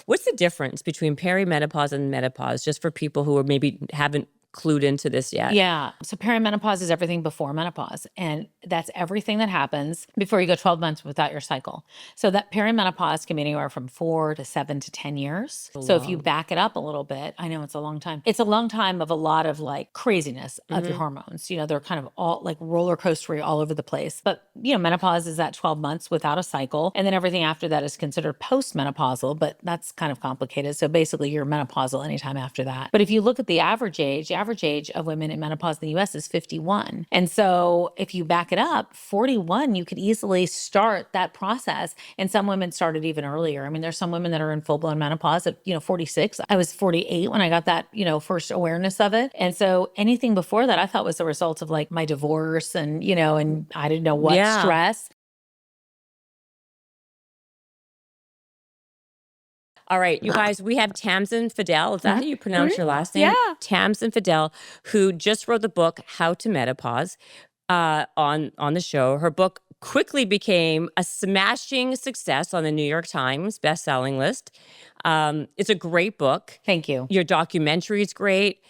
What's the difference between perimenopause and menopause, just for people who are maybe haven't clued into this yet? Yeah. So perimenopause is everything before menopause. And that's everything that happens before you go 12 months without your cycle. So that perimenopause can be anywhere from 4 to 7 to 10 years. So if you back it up a little bit, I know it's a long time. It's a long time of a lot of like craziness of your hormones. You know, they're kind of all like roller coastery all over the place. But, you know, menopause is that 12 months without a cycle. And then everything after that is considered postmenopausal, but that's kind of complicated. So basically you're menopausal anytime after that. But if you look at the average age of women in menopause in the US is 51. And so if you back it up, 41, you could easily start that process. And some women started even earlier. I mean, there's some women that are in full-blown menopause at, 46. I was 48 when I got that, first awareness of it. And so anything before that I thought was a result of like my divorce and, and I didn't know what stress. All right, you guys, we have Tamsen Fadal. Is that how you pronounce your last name? Yeah. Tamsen Fadal, who just wrote the book, How to Menopause, on the show. Her book quickly became a smashing success on the New York Times bestselling list. It's a great book. Thank you. Your documentary is great.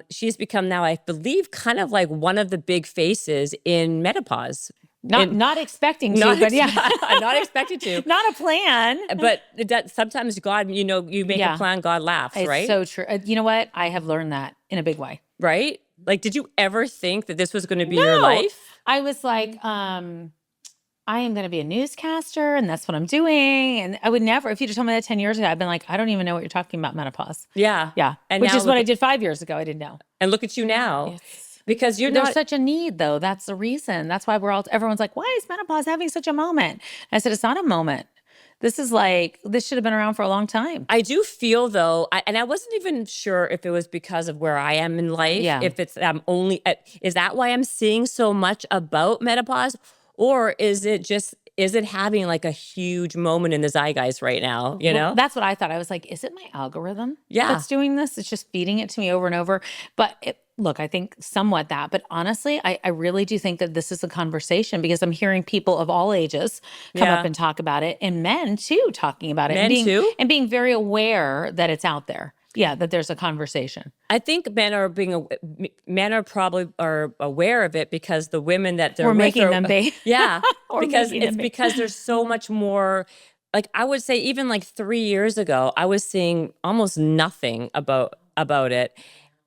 She's become now, I believe, kind of like one of the big faces in menopause. Not expecting to, but yeah. Not expected to. Not a plan. But that sometimes God, you make a plan, God laughs, right? It's so true. You know what? I have learned that in a big way. Right? Like, did you ever think that this was going to be your life? I was like, I am going to be a newscaster and that's what I'm doing. And I would never, if you just told me that 10 years ago, I'd been like, I don't even know what you're talking about menopause. Yeah. Yeah. And which is what I did 5 years ago. I didn't know. And look at you now. Yes. Because there's such a need though. That's the reason. That's why everyone's like, why is menopause having such a moment? And I said, it's not a moment. This should have been around for a long time. I do feel though, and I wasn't even sure if it was because of where I am in life. Yeah. If it's, is that why I'm seeing so much about menopause? Or is it having like a huge moment in the zeitgeist right now? Well, that's what I thought. I was like, is it my algorithm that's doing this? It's just feeding it to me over and over. But look, I think somewhat that. But honestly, I really do think that this is a conversation because I'm hearing people of all ages come up and talk about it, and men too talking about it. And being very aware that it's out there. Yeah, that there's a conversation. I think men are probably aware of it because the women that they're making them be. Yeah, because there's so much more. Like I would say, even like 3 years ago, I was seeing almost nothing about it,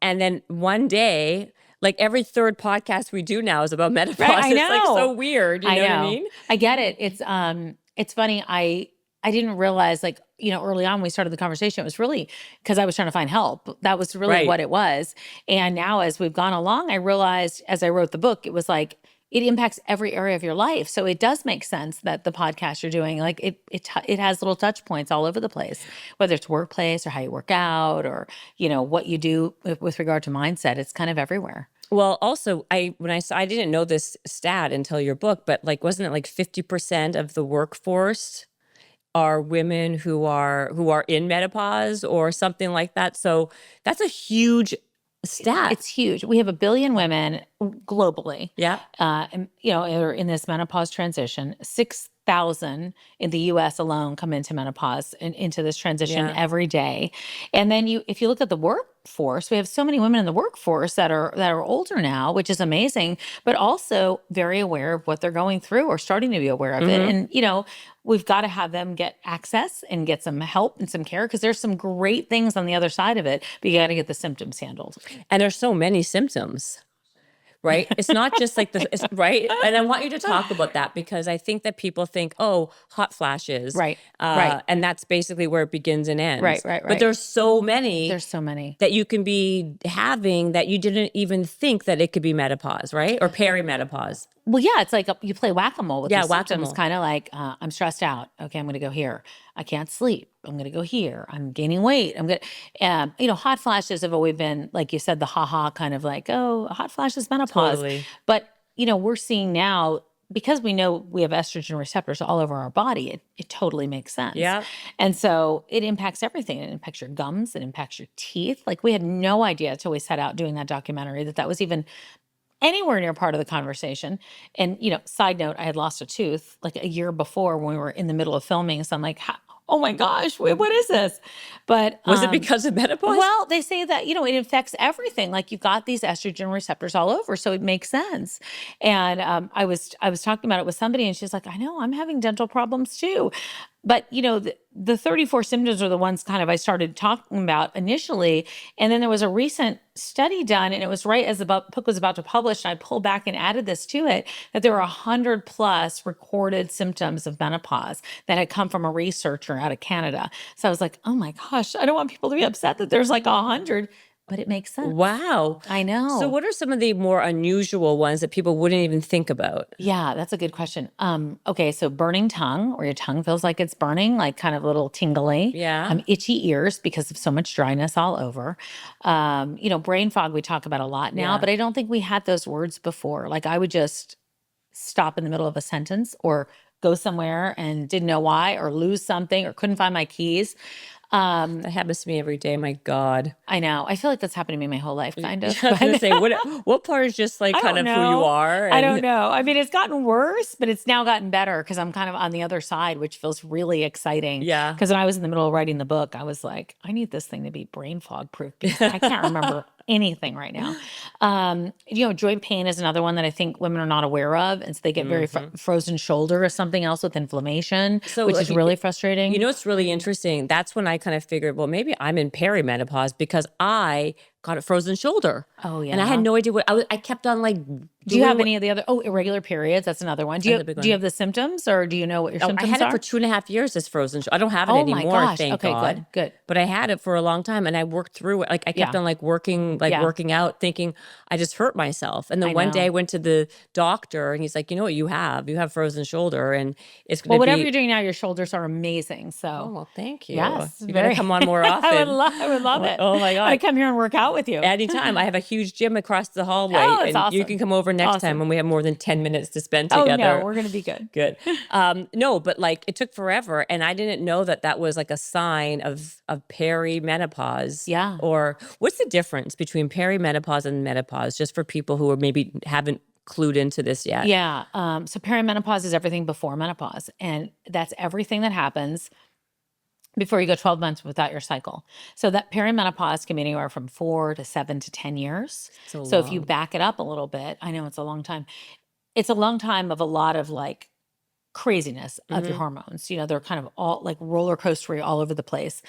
and then one day, like every third podcast we do now is about menopause. Right, I know. It's like so weird. You know what I mean? I get it. It's funny. I didn't realize, like, early on when we started the conversation, it was really because I was trying to find help. That was really what it was. And now as we've gone along, I realized as I wrote the book, it was like, it impacts every area of your life. So it does make sense that the podcast you're doing, like it has little touch points all over the place, whether it's workplace or how you work out or, what you do with regard to mindset. It's kind of everywhere. Well, also, I didn't know this stat until your book, but like, wasn't it like 50% of the workforce are women who are in menopause or something like that? So that's a huge stat. It's huge. We have 1 billion women globally. Yeah. And, are in this menopause transition. 6,000 in the US alone come into menopause and into this transition every day. And then if you look at the workforce, we have so many women in the workforce that are older now, which is amazing, but also very aware of what they're going through or starting to be aware of it. And, we've got to have them get access and get some help and some care because there's some great things on the other side of it, but you got to get the symptoms handled. And there's so many symptoms. Right? It's not just like right? And I want you to talk about that because I think that people think, oh, hot flashes. Right. And that's basically where it begins and ends. Right. But there's so many. There's so many. That you can be having that you didn't even think that it could be menopause, right? Or perimenopause. Well, yeah, it's like you play whack-a-mole with the symptoms. Whack-a-mole. Kind of like, I'm stressed out. Okay, I'm going to go here. I can't sleep. I'm going to go here. I'm gaining weight. I'm going to, hot flashes have always been, like you said, the ha-ha kind of like, oh, a hot flash is menopause. Totally. But, we're seeing now, because we know we have estrogen receptors all over our body, it totally makes sense. Yeah. And so it impacts everything. It impacts your gums. It impacts your teeth. Like we had no idea until we set out doing that documentary that was even anywhere near part of the conversation. And, side note, I had lost a tooth like a year before when we were in the middle of filming. So I'm like, oh my gosh, what is this? But Was it because of menopause? well, they say that, it affects everything. Like you've got these estrogen receptors all over, so it makes sense. And I was talking about it with somebody, and she's like, I know, I'm having dental problems too. But the 34 symptoms are the ones kind of I started talking about initially. And then there was a recent study done, and it was right as the book was about to publish. And I pulled back and added this to it, that there were 100 plus recorded symptoms of menopause that had come from a researcher out of Canada. So I was like, oh my gosh, I don't want people to be upset that there's like 100, but it makes sense. Wow. I know. So what are some of the more unusual ones that people wouldn't even think about? Yeah, that's a good question. Okay, so burning tongue, or your tongue feels like it's burning, like kind of a little tingly. Yeah. Itchy ears because of so much dryness all over. Brain fog we talk about a lot now, Yeah. but I don't think we had those words before. Like I would just stop in the middle of a sentence or go somewhere and didn't know why, or lose something, or couldn't find my keys. That happens to me every day. My God. I know. I feel like that's happened to me my whole life, kind of. I was going to say, what part is just like I kind don't of who you know. are? I don't know. I mean, it's gotten worse, but it's now gotten better because I'm kind of on the other side, which feels really exciting. Yeah. Because when I was in the middle of writing the book, I was like, I need this thing to be brain fog proof because I can't remember anything right now. Joint pain is another one that I think women are not aware of. And so they get very frozen shoulder or something else with inflammation, which is really frustrating. You know, it's really interesting. That's when I kind of figured, well, maybe I'm in perimenopause because I got a frozen shoulder. Oh, yeah. And I had no idea what I kept on like. Do you have any of the other? Oh, irregular periods. That's another one. Do you have the symptoms, or do you know what your symptoms I had are? it for 2.5 years, this frozen shoulder. I don't have it Oh my anymore, gosh. thank Okay, God. good. But I had it for a long time, and I worked through it. Like I kept Yeah. on like working out, thinking I just hurt myself. And then I one day I know. went to the doctor, and he's like, you know what you have? You have frozen shoulder, and it's going to Well, whatever be. you're doing now, your shoulders are amazing. Oh, So well, thank you. yes, You got to come on more often. I would love it. Oh my God. I come here and work out with you. Anytime. I have a huge gym across the hallway. Oh, that's and awesome. You can come over next time Awesome. when we have more than 10 minutes to spend Oh together. no, we're gonna be good. Good. No, but like it took forever, and I didn't know that was like a sign of perimenopause. Yeah. Or what's the difference between perimenopause and menopause, just for people who are maybe haven't clued into this yet? Yeah. So perimenopause is everything before menopause, and that's everything that happens before you go 12 months without your cycle. So that perimenopause can be anywhere from 4 to 7 to 10 years. So if you back it up a little bit, I know it's a long time. It's a long time of a lot of like craziness of your hormones. They're kind of all like roller coastery all over the place.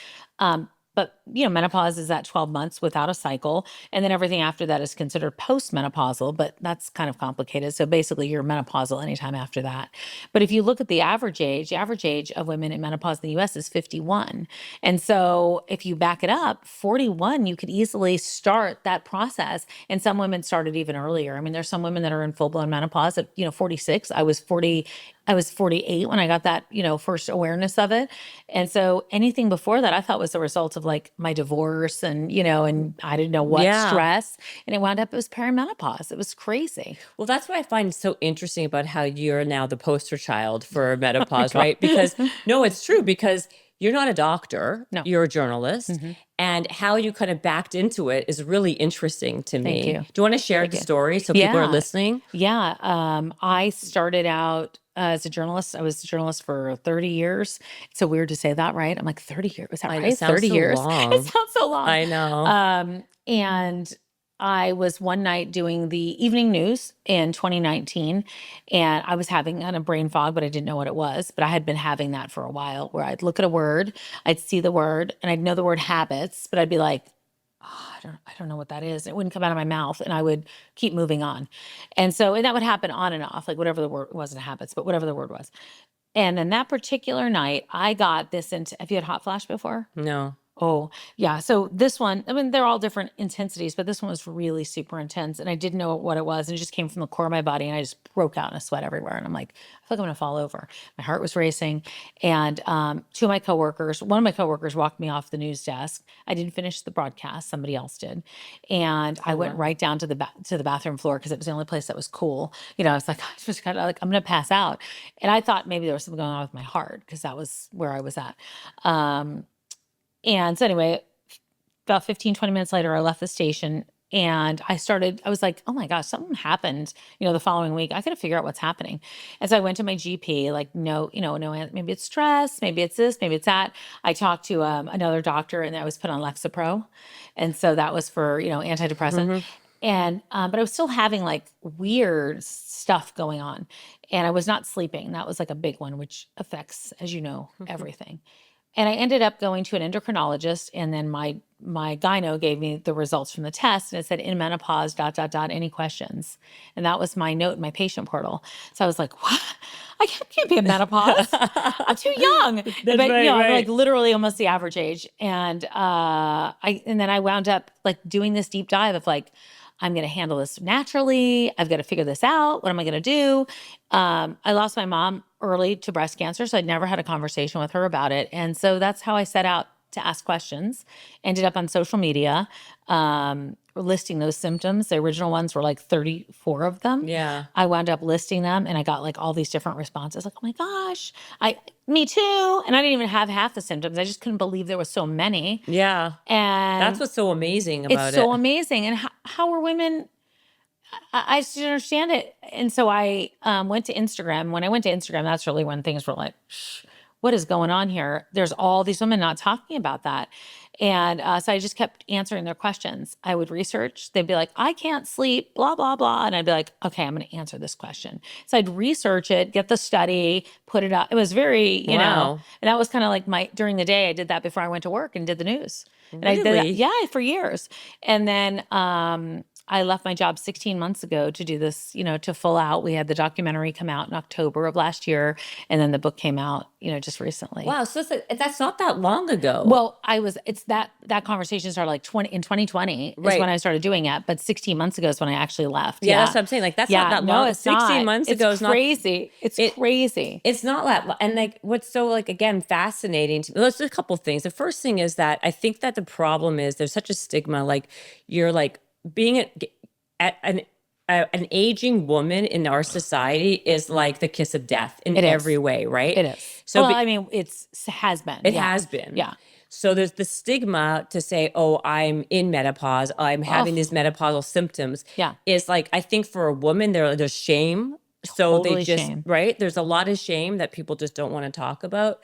But menopause is at 12 months without a cycle. And then everything after that is considered postmenopausal, but that's kind of complicated. So basically you're menopausal anytime after that. But if you look at the average age of women in menopause in the US is 51. And so if you back it up, 41, you could easily start that process. And some women started even earlier. I mean, there's some women that are in full-blown menopause at, 46. I was 48 when I got that, first awareness of it. And so anything before that I thought was the result of like my divorce and, and I didn't know what stress. And it wound up, it was perimenopause. It was crazy. Well, that's what I find so interesting about how you're now the poster child for menopause, right? Because no, it's true, because you're not a doctor. No. You're a journalist. And how you kind of backed into it is really interesting to me. Thank you. Do you want to share the story so people are listening? Yeah. I started out as a journalist. I was a journalist for 30 years. It's so weird to say that, right? I'm like, 30 years. Was that right? It sounds 30 so years. long. It sounds so long. I know. And I was one night doing the evening news in 2019, and I was having kind of brain fog, but I didn't know what it was. But I had been having that for a while, where I'd look at a word, I'd see the word, and I'd know the word habits, but I'd be like, I don't know what that is. It wouldn't come out of my mouth, and I would keep moving on. And that would happen on and off, like whatever the word wasn't habits, but whatever the word was. And then that particular night, I got this into. Have you had hot flash before? No. Oh, yeah. So this one, I mean, they're all different intensities, but this one was really super intense, and I didn't know what it was. And it just came from the core of my body, and I just broke out in a sweat everywhere. And I'm like, I feel like I'm going to fall over. My heart was racing. And one of my coworkers walked me off the news desk. I didn't finish the broadcast. Somebody else did. And I went right down to the bathroom floor because it was the only place that was cool. I was like, I just kind of like, I'm going to pass out. And I thought maybe there was something going on with my heart because that was where I was at. And so anyway, about 15, 20 minutes later, I left the station, And I was like, oh my gosh, something happened, the following week. I got to figure out what's happening. And so I went to my GP, like, no, maybe it's stress, maybe it's this, maybe it's that. I talked to another doctor, and I was put on Lexapro. And so that was for, antidepressant. And, but I was still having like weird stuff going on, and I was not sleeping. That was like a big one, which affects, as you know, everything. And I ended up going to an endocrinologist, and then my gyno gave me the results from the test, and it said in menopause, ... any questions. And that was my note in my patient portal. So I was like, what? I can't be in menopause. I'm too young. But right. I'm like literally almost the average age. And then I wound up like doing this deep dive of like, I'm going to handle this naturally. I've got to figure this out. What am I going to do? I lost my mom early to breast cancer, so I'd never had a conversation with her about it. And so that's how I set out to ask questions. Ended up on social media, listing those symptoms. The original ones were like 34 of them. Yeah. I wound up listing them, and I got like all these different responses. Like, oh my gosh, me too. And I didn't even have half the symptoms. I just couldn't believe there were so many. Yeah. And that's what's so amazing about it's so amazing. And how are women? I just didn't understand it. And so I went to Instagram. When I went to Instagram, that's really when things were like, what is going on here? There's all these women not talking about that. And so I just kept answering their questions. I would research. They'd be like, I can't sleep, blah, blah, blah. And I'd be like, okay, I'm going to answer this question. So I'd research it, get the study, put it out. It was very, Wow. and that was kind of like during the day, I did that before I went to work and did the news. And I did that, Really? for years. And then I left my job 16 months ago to do this, to full out. We had the documentary come out in October of last year, and then the book came out, just recently. Wow. So that's not that long ago. Well, it's that conversation started like 2020 is Right. when I started doing it, but 16 months ago is when I actually left. Yeah, that's what I'm saying. Like, that's not that long. No, it's 16 not. months It's ago is not crazy. It's crazy. It's not that, and like what's so like again fascinating to me. There's a couple things. The first thing is that I think that the problem is there's such a stigma. Like you're like being at an aging woman in our society is like the kiss of death in every way, right? It is. So I mean, it has been. It has been. Yeah. So there's the stigma to say, oh, I'm in menopause, I'm having these menopausal symptoms. Yeah. Is like, I think for a woman, there's shame. So Totally they just, shame. right? There's a lot of shame that people just don't want to talk about.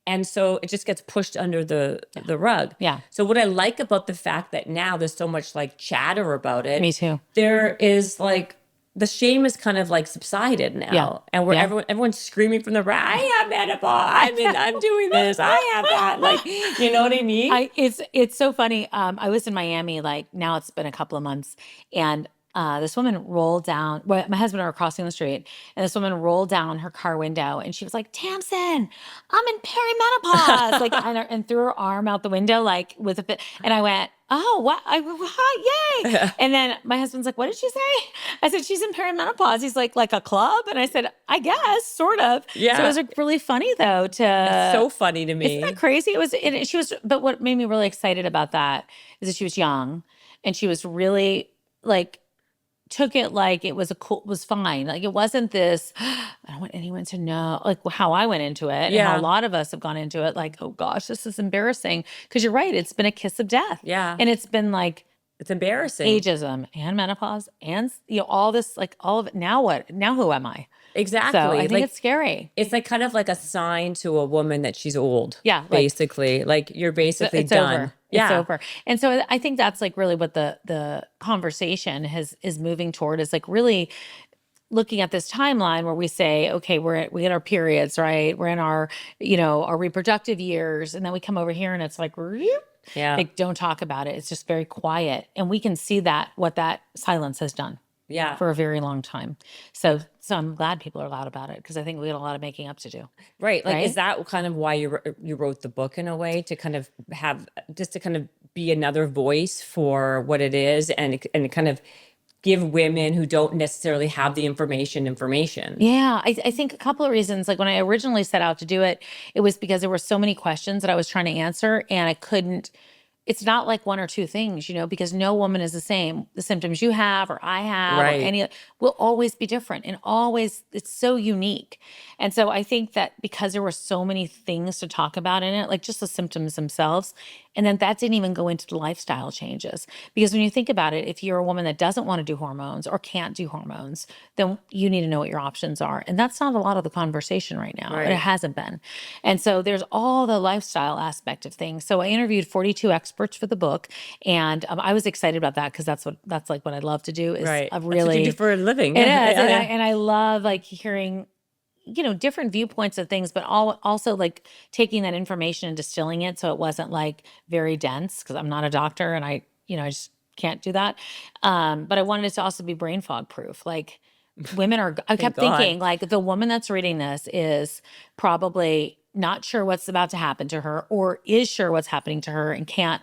And so it just gets pushed under the rug. Yeah. So what I like about the fact that now there's so much like chatter about it. Me too. There is like, the shame is kind of like subsided now. Yeah. And everyone's screaming from the right. I have menopause. I'm doing this. I have that. Like, you know what I mean? It's so funny. I was in Miami, like now it's been a couple of months, and this woman rolled down, my husband and I were crossing the street, and this woman rolled down her car window, and she was like, Tamsen, I'm in perimenopause. Like, and threw her arm out the window, like with a fit. And I went, oh, what? Yay. And then my husband's like, what did she say? I said, she's in perimenopause. He's like a club? And I said, I guess, sort of. Yeah. So it was like really funny though It's so funny to me. Isn't that crazy? But what made me really excited about that is that she was young, and she was really like, took it like it was was fine. Like it wasn't this, I don't want anyone to know, like how I went into it. Yeah. And how a lot of us have gone into it like, oh gosh, this is embarrassing. Because you're right, it's been a kiss of death. Yeah. And it's been like It's embarrassing. ageism and menopause and all this, like all of it. Now what? Now who am I? Exactly. So I think it's scary. It's like kind of like a sign to a woman that she's old. Yeah, like- basically. Like you're basically It's done. over. Yeah. It's over. And so I think that's like really what the conversation is moving toward, is like really looking at this timeline where we say, okay, we get our periods, right? We're in our, our reproductive years. And then we come over here and it's like, Yeah. like, don't talk about it. It's just very quiet. And we can see what that silence has done Yeah. for a very long time. So I'm glad people are loud about it, because I think we got a lot of making up to do. Right. Like, Right? is that kind of why you wrote the book in a way, to kind of to kind of be another voice for what it is, and kind of give women who don't necessarily have the information. Yeah, I think a couple of reasons. Like when I originally set out to do it, it was because there were so many questions that I was trying to answer, and I couldn't it's not like one or two things, because no woman is the same. The symptoms you have or I have or Right. any will always be different, and always it's so unique. And so I think that because there were so many things to talk about in it, like just the symptoms themselves, and then that didn't even go into the lifestyle changes. Because when you think about it, if you're a woman that doesn't want to do hormones or can't do hormones, then you need to know what your options are. And that's not a lot of the conversation right now. Right. It hasn't been. And so there's all the lifestyle aspect of things. So I interviewed 42 experts for the book, and I was excited about that because that's like what I love to do is Right. a That's what you do really for a living. it is, Yeah. and I love like hearing different viewpoints of things, but also like taking that information and distilling it so it wasn't like very dense, because I'm not a doctor and I just can't do that. But I wanted it to also be brain fog proof. Like I Thank kept God. thinking like the woman that's reading this is probably not sure what's about to happen to her, or is sure what's happening to her and can't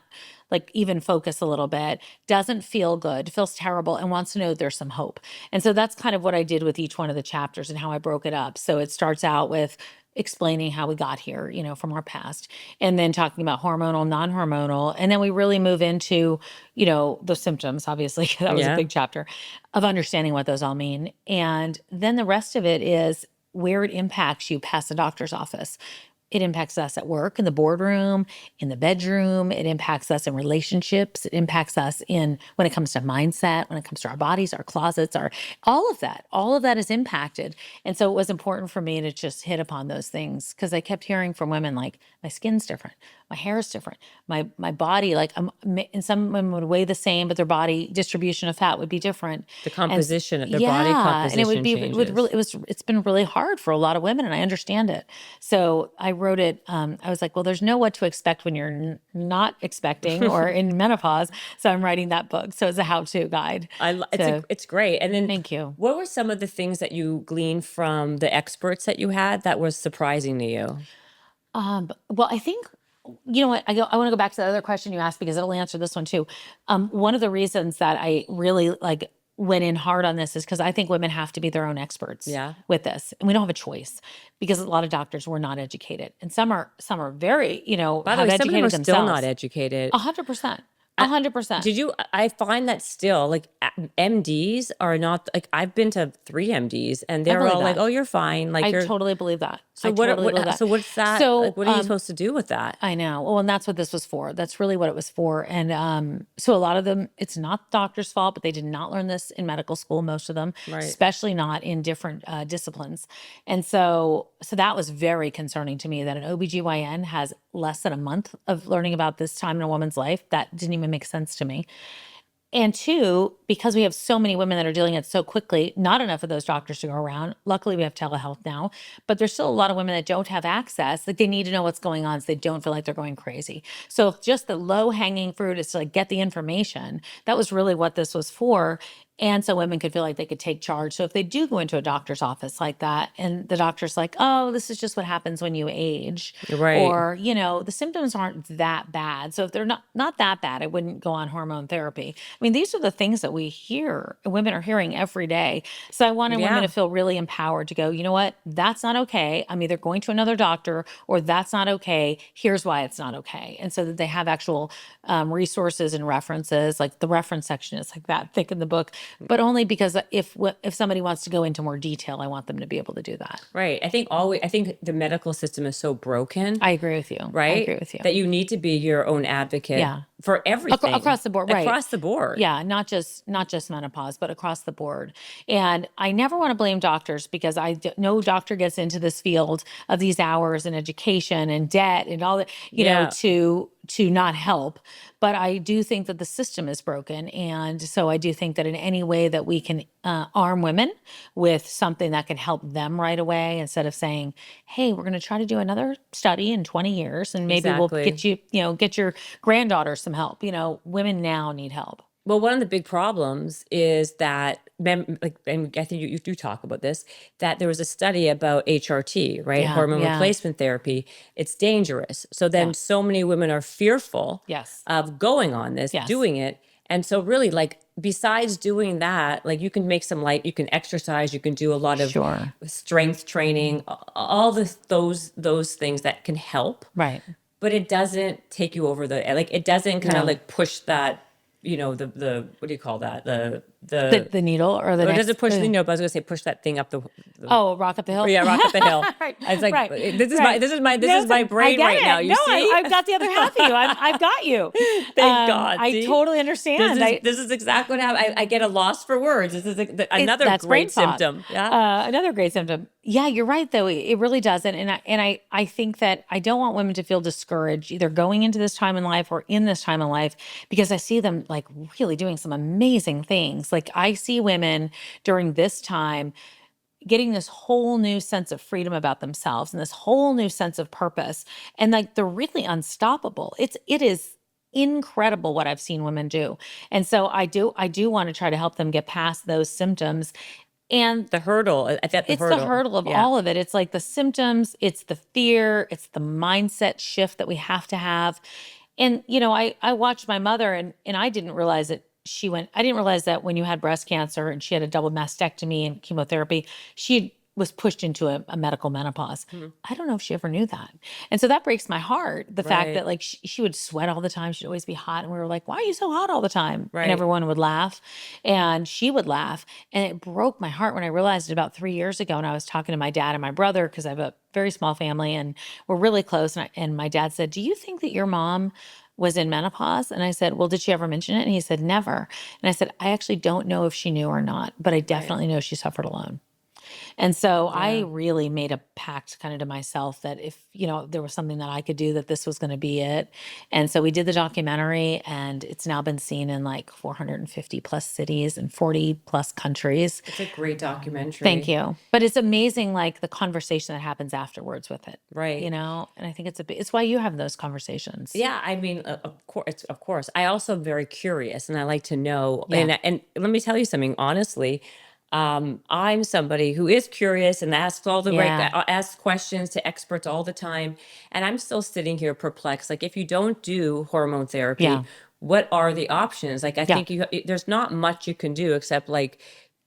like even focus a little bit, doesn't feel good, feels terrible, and wants to know there's some hope. And so that's kind of what I did with each one of the chapters and how I broke it up. So it starts out with explaining how we got here, from our past, and then talking about hormonal, non-hormonal, and then we really move into, the symptoms, obviously. That was a Yeah. big chapter of understanding what those all mean. And then the rest of it is where it impacts you past the doctor's office. It impacts us at work, in the boardroom, in the bedroom. It impacts us in relationships. It impacts us when it comes to mindset, when it comes to our bodies, our closets, all of that. All of that is impacted. And so it was important for me to just hit upon those things, because I kept hearing from women like, my skin's different, my hair is different, my body, like and some women would weigh the same, but their body distribution of fat would be different. The composition of their Yeah, body and it would composition be changes. it's been really hard for a lot of women, and I understand it. So I wrote it. I was like, well, there's no what to expect when you're not expecting or in menopause. So I'm writing that book. So it's a how-to guide. It's great. And then Thank you. what were some of the things that you gleaned from the experts that you had that was surprising to you? Well, I think, you know what, I want to go back to the other question you asked, because it'll answer this one too. One of the reasons that I really like went in hard on this is because I think women have to be their own experts Yeah. with this, and we don't have a choice, because a lot of doctors were not educated, and some are very, By the have way, some of them educated are still not themselves. educated. 100%. 100%. I find that still like MDs are not like, I've been to 3 MDs and they're believe all like, that. "Oh, you're fine." Like I you're totally believe that. so I what, totally believe that. so what's that? So, Like what are you supposed to do with that? I know. Well, and that's what this was for. That's really what it was for. And so a lot of them, it's not the doctor's fault, but they did not learn this in medical school, most of them, Right. especially not in different disciplines. And so that was very concerning to me, that an OBGYN has less than a month of learning about this time in a woman's life. That didn't even make sense to me. And two, because we have so many women that are dealing it so quickly, not enough of those doctors to go around. Luckily, we have telehealth now, but there's still a lot of women that don't have access. Like, they need to know what's going on so they don't feel like they're going crazy. So if just the low hanging fruit is to like get the information, that was really what this was for. And so women could feel like they could take charge. So if they do go into a doctor's office like that, and the doctor's like, oh, this is just what happens when you age, Right. or, the symptoms aren't that bad. So if they're not that bad, I wouldn't go on hormone therapy. I mean, these are the things that we hear, women are hearing every day. So I wanted women Yeah. to feel really empowered to go, you know what, that's not okay. I'm either going to another doctor, or that's not okay. Here's why it's not okay. And so that they have actual resources and references. Like, the reference section is like that thick in the book, but only because if somebody wants to go into more detail, I want them to be able to do that. Right. I think the medical system is so broken. I agree with you. Right. I agree with you. That you need to be your own advocate. Yeah. For everything across the board, right? Across the board. Yeah, not just menopause, but across the board. And I never want to blame doctors, because no doctor gets into this field of these hours and education and debt and all that, Yeah. to not help. But I do think that the system is broken. And so I do think that in any way that we can arm women with something that can help them right away, instead of saying, hey, we're going to try to do another study in 20 years and maybe Exactly. we'll get you, get your granddaughter some help. Women now need help. Well, one of the big problems is that, and I think you do talk about this, that there was a study about HRT, right? Yeah, Hormone yeah. replacement therapy. It's dangerous. So then Yeah. so many women are fearful Yes. of going on this, Yes. doing it. And so really, like, besides doing that, like, you can make some light, you can exercise, you can do a lot of Sure. strength training, all those things that can help. Right. but it doesn't take you over it doesn't kind of No. like push that, the what do you call that? The needle or the Or next. does it push the, no, but I was gonna say push that thing up the Oh, rock up the hill. yeah, rock up the hill. Right, I was like, right, this is right. this No, is my I brain get right it. now. You No, see? I've got the other half of you. I've got you. Thank God. I See? totally understand. This is exactly what happened. I get a loss for words. This is another That's brain great fog. symptom. Yeah. Another great symptom. Yeah, you're right though. It really doesn't. And I think that I don't want women to feel discouraged either going into this time in life or in this time in life, because I see them like really doing some amazing things. Like I see women during this time getting this whole new sense of freedom about themselves and this whole new sense of purpose. And like they're really unstoppable. It is incredible what I've seen women do. And so I do want to try to help them get past those symptoms. And The hurdle. I bet the it's the hurdle. hurdle of Yeah. all of it. It's like the symptoms, it's the fear, it's the mindset shift that we have to have. And I watched my mother, and I didn't realize it. I didn't realize that when you had breast cancer and she had a double mastectomy and chemotherapy, she was pushed into a medical menopause. I don't know if she ever knew that. And so that breaks my heart. The fact Right. that like she would sweat all the time. She'd always be hot. And we were like, why are you so hot all the time? Right. And everyone would laugh and she would laugh. And it broke my heart when I realized it about 3 years ago. And I was talking to my dad and my brother, because I have a very small family and we're really close. And my dad said, do you think that your mom was in menopause? And I said, well, did she ever mention it? And he said, never. And I said, I actually don't know if she knew or not, but I definitely know she suffered alone. And so I really made a pact kind of to myself that if, there was something that I could do, that this was going to be it. And so we did the documentary, and it's now been seen in like 450 plus cities and 40 plus countries. It's a great documentary. Thank you. But it's amazing, like the conversation that happens afterwards with it. Right. And I think it's why you have those conversations. Yeah, I mean, of course. I also am very curious, and I like to know. Yeah. And let me tell you something. Honestly, I'm somebody who is curious and asks all the Yeah. asks questions to experts all the time, and I'm still sitting here perplexed. Like, if you don't do hormone therapy, Yeah. what are the options? Like, I think there's not much you can do except like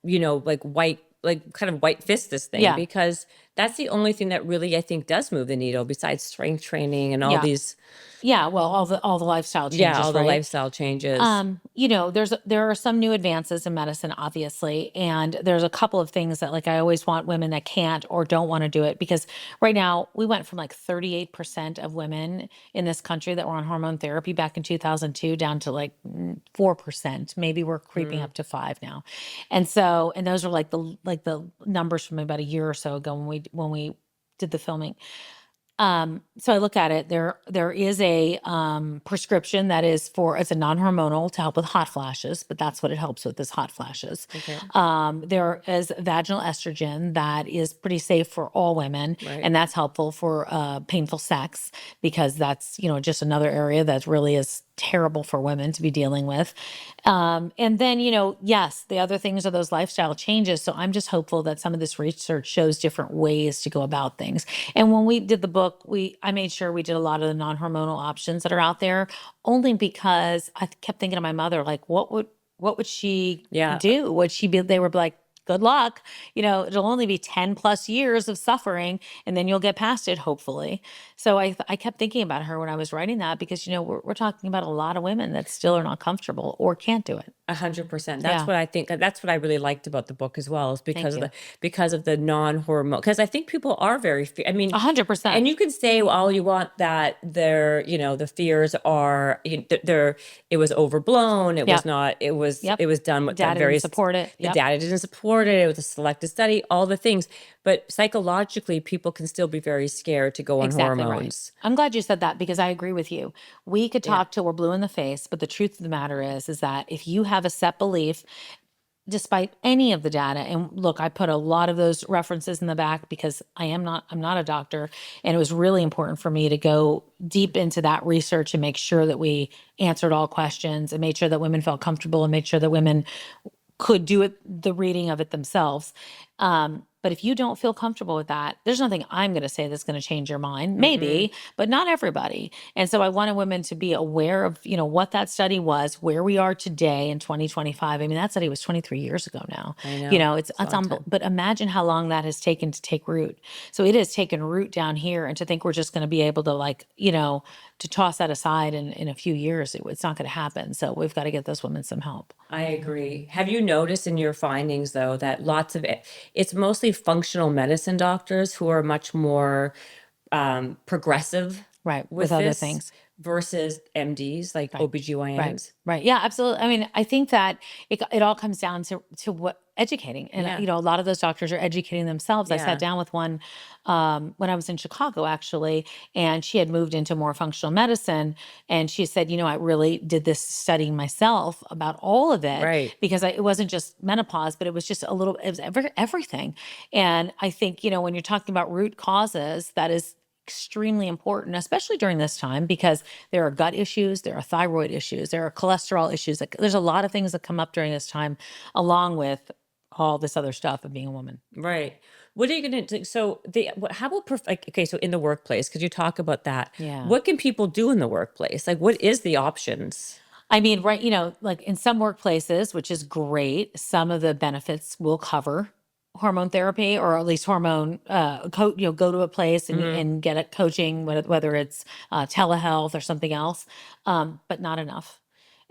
kind of white fist this thing, Yeah. because that's the only thing that really I think does move the needle, besides strength training and all Yeah. these. Yeah, well, all the lifestyle changes, Yeah, all the right? lifestyle changes. There are some new advances in medicine, obviously, and there's a couple of things that like I always want women that can't or don't want to do it, because right now we went from like 38% of women in this country that were on hormone therapy back in 2002 down to like 4%. Maybe we're creeping up to 5 now. And those are like the numbers from about a year or so ago when we did the filming. So I look at it, there is a prescription that is it's a non-hormonal to help with hot flashes, but that's what it helps with, is hot flashes. Okay. There is vaginal estrogen that is pretty safe for all women, Right. and that's helpful for painful sex, because that's just another area that really is terrible for women to be dealing with. And then, yes, the other things are those lifestyle changes. So I'm just hopeful that some of this research shows different ways to go about things. And when we did the book, I made sure we did a lot of the non-hormonal options that are out there, only because I kept thinking to my mother, like, what would she do? Would she be, they were like, good luck. It'll only be 10 plus years of suffering, and then you'll get past it, hopefully. So I kept thinking about her when I was writing that, because, we're talking about a lot of women that still are not comfortable or can't do it. 100%. That's Yeah. what I think. That's what I really liked about the book as well, is because Thank of the non-hormone. Because I think people are very. I mean, 100%. And you can say all you want that the fears are they're it was overblown. It was not. It was it was done with Data various didn't support it. The data didn't support it. It was a selected study. All the things, but psychologically, people can still be very scared to go on Exactly hormones. right. I'm glad you said that, because I agree with you. We could talk till we're blue in the face, but the truth of the matter is that if you have a set belief, despite any of the data, and look, I put a lot of those references in the back because I'm not a doctor, and it was really important for me to go deep into that research and make sure that we answered all questions and made sure that women felt comfortable and made sure that women could do it, the reading of it themselves. But But if you don't feel comfortable with that, there's nothing I'm going to say that's going to change your mind. Maybe, but not everybody. And so I wanted women to be aware of, what that study was, where we are today in 2025. I mean, that study was 23 years ago now. I know. It's a long time. but imagine how long that has taken to take root. So it has taken root down here, and to think we're just going to be able to to toss that aside in a few years, it's not going to happen. So we've got to get those women some help. I agree. Have you noticed in your findings, though, that it's mostly functional medicine doctors who are much more progressive Right. with other this things. versus MDs like OBGYNs? Right. Yeah, absolutely. I mean, I think that it all comes down to what educating. And, Yeah. a lot of those doctors are educating themselves. I Yeah. sat down with one when I was in Chicago, actually, and she had moved into more functional medicine. And she said, I really did this studying myself about all of it. Right. Because it wasn't just menopause, but it was just it was everything. And I think, when you're talking about root causes, that is extremely important, especially during this time, because there are gut issues, there are thyroid issues, there are cholesterol issues. There's a lot of things that come up during this time, along with all this other stuff of being a woman. Right. What are you going to do? So how about, okay, so in the workplace, could you talk about that? Yeah. What can people do in the workplace? Like, what is the options? I mean, right, like in some workplaces, which is great, some of the benefits will cover hormone therapy, or at least hormone, go to a place and get a coaching, whether it's telehealth or something else, but not enough.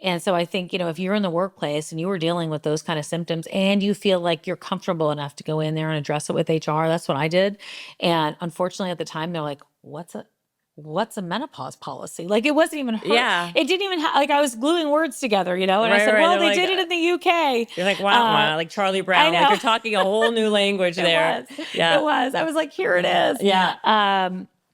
And so I think, if you're in the workplace and you were dealing with those kind of symptoms and you feel like you're comfortable enough to go in there and address it with HR, that's what I did. And unfortunately at the time, they're like, what's a menopause policy? Like, it wasn't even her. Yeah. It didn't even like, I was gluing words together, and I said, Right. well, They're they like, did it in the UK. You're like, wow, like Charlie Brown. Like, know. you're talking a whole new language there. Yeah. It was. I was like, here it is. Yeah.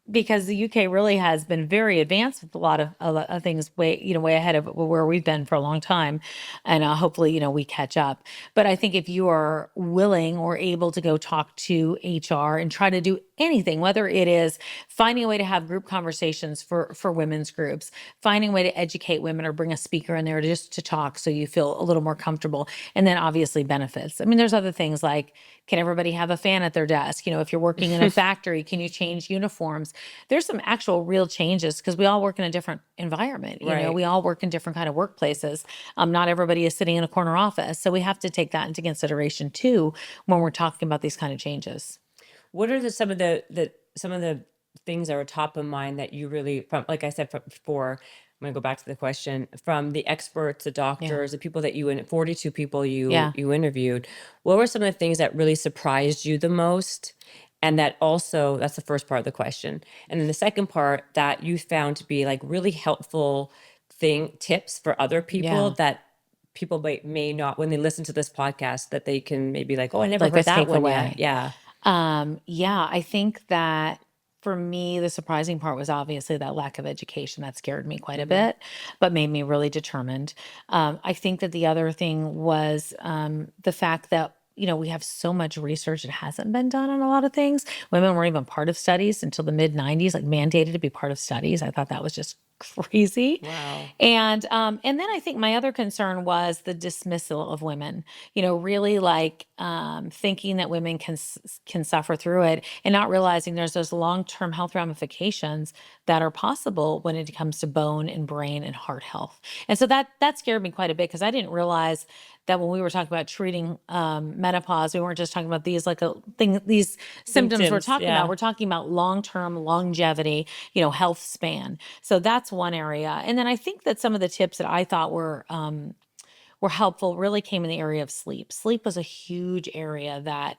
Because the UK really has been very advanced with a lot of things, way ahead of where we've been for a long time, and hopefully we catch up. But I think if you are willing or able to go talk to HR and try to do anything, whether it is finding a way to have group conversations for women's groups, finding a way to educate women, or bring a speaker in there just to talk so you feel a little more comfortable, and then obviously benefits. I mean, there's other things like, can everybody have a fan at their desk? If you're working in a factory, can you change uniforms? There's some actual real changes, because we all work in a different environment. Right. We all work in different kind of workplaces. Not everybody is sitting in a corner office. So we have to take that into consideration too, when we're talking about these kind of changes. What are some of the things that are top of mind that you really, from, like I said before, I'm going to go back to the question, from the experts, the doctors, the people that 42 people you interviewed, what were some of the things that really surprised you the most? And that's the first part of the question. And then the second part that you found to be like really helpful tips for other people that people may not, when they listen to this podcast, that they can maybe like, oh, I never heard that one yet. Yeah. I think that for me, the surprising part was obviously that lack of education. That scared me quite a bit, but made me really determined. I think that the other thing was the fact that we have so much research that hasn't been done on a lot of things. Women weren't even part of studies until the mid 90s, like mandated to be part of studies. I thought that was just crazy. Wow. And then I think my other concern was the dismissal of women, really like thinking that women can suffer through it, and not realizing there's those long-term health ramifications that are possible when it comes to bone and brain and heart health. And so that scared me quite a bit, because I didn't realize that when we were talking about treating menopause, we weren't just talking about these these symptoms we're talking about. We're talking about long-term longevity, health span. So that's one area. And then I think that some of the tips that I thought were helpful really came in the area of sleep. Sleep was a huge area that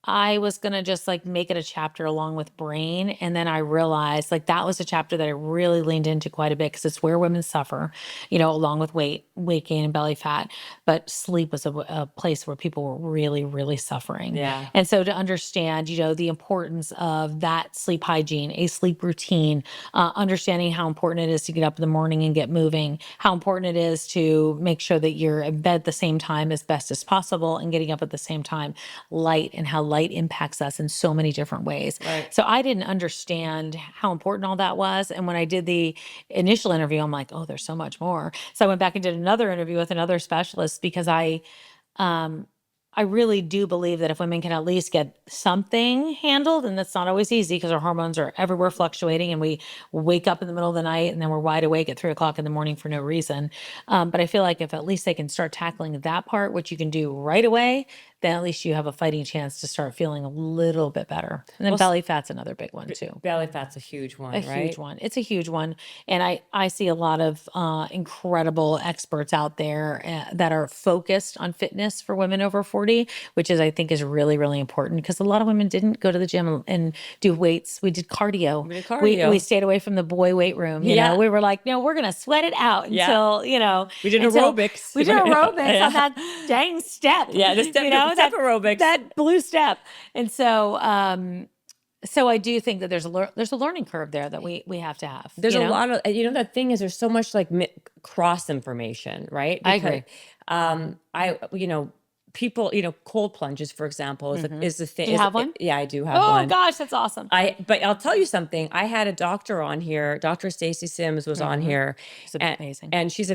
I was going to just like make it a chapter along with brain. And then I realized like that was a chapter that I really leaned into quite a bit, because it's where women suffer, along with weight gain and belly fat. But sleep was a place where people were really, really suffering. Yeah. And so to understand, the importance of that sleep hygiene, a sleep routine, understanding how important it is to get up in the morning and get moving, how important it is to make sure that you're in bed at the same time as best as possible and getting up at the same time, light, and how light impacts us in so many different ways. Right. So I didn't understand how important all that was. And when I did the initial interview, I'm like, oh, there's so much more. So I went back and did another interview with another specialist, because I I really do believe that if women can at least get something handled, and that's not always easy because our hormones are everywhere fluctuating and we wake up in the middle of the night and then we're wide awake at 3 o'clock in the morning for no reason. But I feel like if at least they can start tackling that part, which you can do right away, then at least you have a fighting chance to start feeling a little bit better. And then belly fat's another big one too. Belly fat's a huge one, A right? huge one. It's a huge one. And I see a lot of incredible experts out there that are focused on fitness for women over 40, which is, I think, is really, really important because a lot of women didn't go to the gym and do weights. We did cardio. We did cardio. We stayed away from the boy weight room. You Yeah. know, we were like, no, we're going to sweat it out Yeah. until, you know. We did until- aerobics. We did aerobics Yeah. on that dang step. Yeah, the step, you know, step aerobics. that blue step. And so, so I do think that there's a learning curve there that we have to have. There's you a know? lot of, you know, the thing is there's so much like cross information, right? I agree. You know, people, you know, cold plunges, for example, is the thing. Do you have one? Yeah, I do have Oh one. gosh, that's awesome. But I'll tell you something. I had a doctor on here. Dr. Stacey Sims was on here. She's amazing. And she's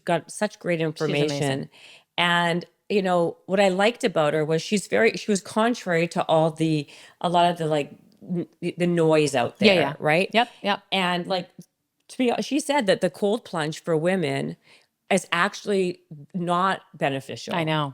got such great information. amazing. And you know, what I liked about her was she was contrary to a lot of the like the noise out there, Yeah. right? Yep. And like she said that the cold plunge for women is actually not beneficial. I know.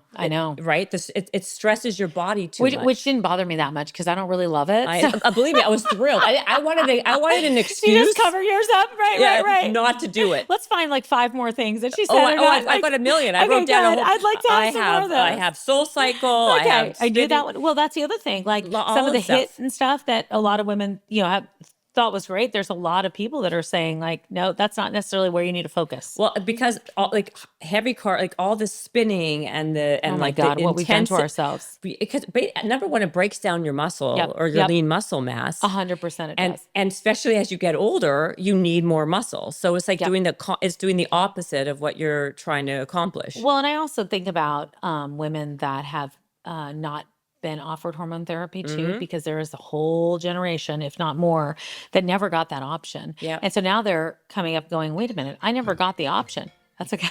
Right? It stresses your body too much. Which didn't bother me that much because I don't really love it. Believe me, I was thrilled. I wanted an excuse. You just cover yours up, right. Not to do it. Let's find like 5 more things that she said. I've got a million. I wrote down a whole. I'd like to have some more of those. I have Soul Cycle. Okay, I knew Spinning. that one. Well, that's the other thing. Like All some of the the stuff. hits and stuff that a lot of women, you know, have thought was great. There's a lot of people that are saying like, no, that's not necessarily where you need to focus. Well, because like heavy car, like all the spinning and Oh my God, what we've done to ourselves. Because number one, it breaks down your muscle Yep, or your yep. lean muscle mass. 100% it does. And especially as you get older, you need more muscle. So it's like doing the opposite of what you're trying to accomplish. Well, and I also think about women that have not been offered hormone therapy too, because there is a whole generation, if not more, that never got that option. Yeah. And so now they're coming up going, wait a minute, I never got the option. That's okay.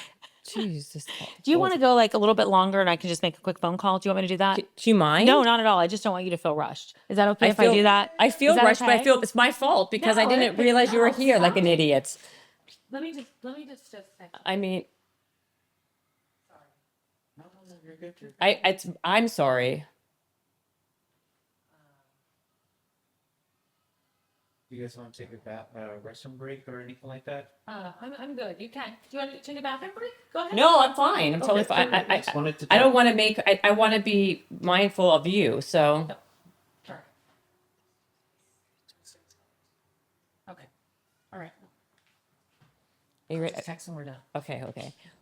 Jesus. Do you want to go like a little bit longer and I can just make a quick phone call? Do you want me to do that? Do you mind? No, not at all. I just don't want you to feel rushed. Is that okay if I do that? I feel Is that rushed, but okay? I feel it's my fault because I No, didn't realize you were here like an idiot. Let me just I mean, I'm sorry. You guys want to take a restroom break or anything like that? I'm good. You can. Do you want to take a bathroom break? Go ahead. No, I'm fine. I'm totally Okay, fine. I just wanted to I don't want to make. I want to be mindful of you. So Sure. Okay. All right. are you ready? Text and we're done. Okay.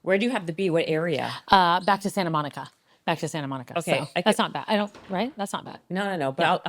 Where do you have to be? What area? Back to Santa Monica. Okay. Okay, So that's not bad. I don't. Right. That's not bad. No. But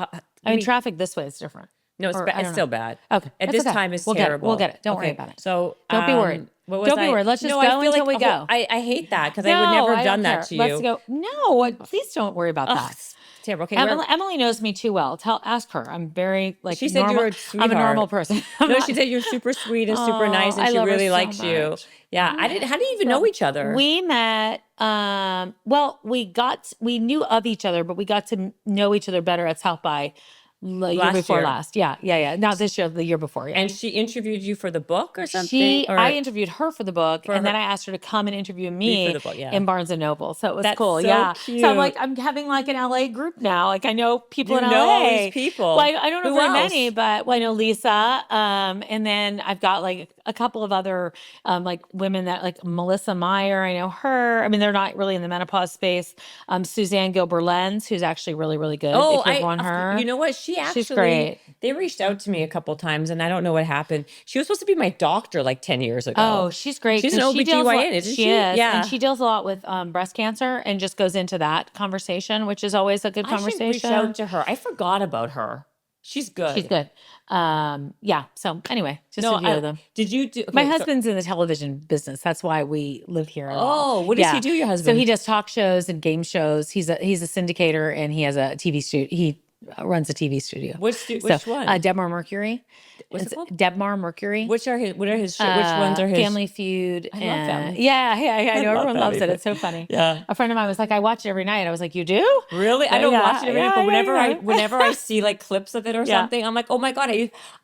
I mean, traffic this way is different. no, it's, or ba- I it's don't still know. bad. Okay. At It's this okay. time, it's We'll get it. terrible. We'll get it. Don't worry about it. So Don't be worried. What was Don't be I- worried. Let's just No, go I feel until we go. I hate that because I would never have done don't that care. to you. Let's go. No, please don't worry about Ugh, that. it's terrible. Okay. where- Emily knows me too well. Ask her. I'm very like She said you normal. were a I'm a sweetheart. normal person. I'm no, not- she said you're super sweet and super Oh, nice, and I she love her really so likes you. much. Yeah, I didn't. How do you even know each other? We met. Well, we knew of each other, but we got to know each other better at South by the year Last before year. last. Yeah. Not this year, the year before. Yeah. And she interviewed you for the book or something? I interviewed her for the book, and then her- I asked her to come and interview Me me for the book, yeah. in Barnes and Noble. So it was That's cool. so Yeah. cute. So I'm like, I'm having like an LA group now. Like I know people You in know LA. all these people. Well, I don't know Who very else? many, but I know Lisa. And then I've got like a couple of other like women that like Melissa Meyer. I know her. I mean, they're not really in the menopause space. Suzanne Gilbert-Lenz, who's actually really, really good. Oh, if you've won her. You know what? She actually, She's great. They reached out to me a couple times, and I don't know what happened. She was supposed to be my doctor like 10 years ago. Oh, she's great. She's an 'cause she deals a lot- OBGYN, isn't she? She is. Yeah. And she deals a lot with breast cancer and just goes into that conversation, which is always a good I should conversation. reach out to her. I forgot about her. She's good. She's good. Yeah. So anyway, just a few of them. Did you do? My okay, so- husband's in the television business. That's why we live here. at all. Oh, what does he do, your husband? So he does talk shows and game shows. He's a syndicator and he has a TV studio. He runs a TV studio. Which one? Debmar Mercury. What's it called? Debmar Mercury. What are his shows? Which ones are his? Family Feud. I love Family. Yeah. I know love everyone loves Family it. It's so funny. Yeah. A friend of mine was like, I watch it every night. I was like, you do? Really? I don't watch it every night, but yeah. whenever I see like clips of it or Yeah. something, I'm like, oh my God,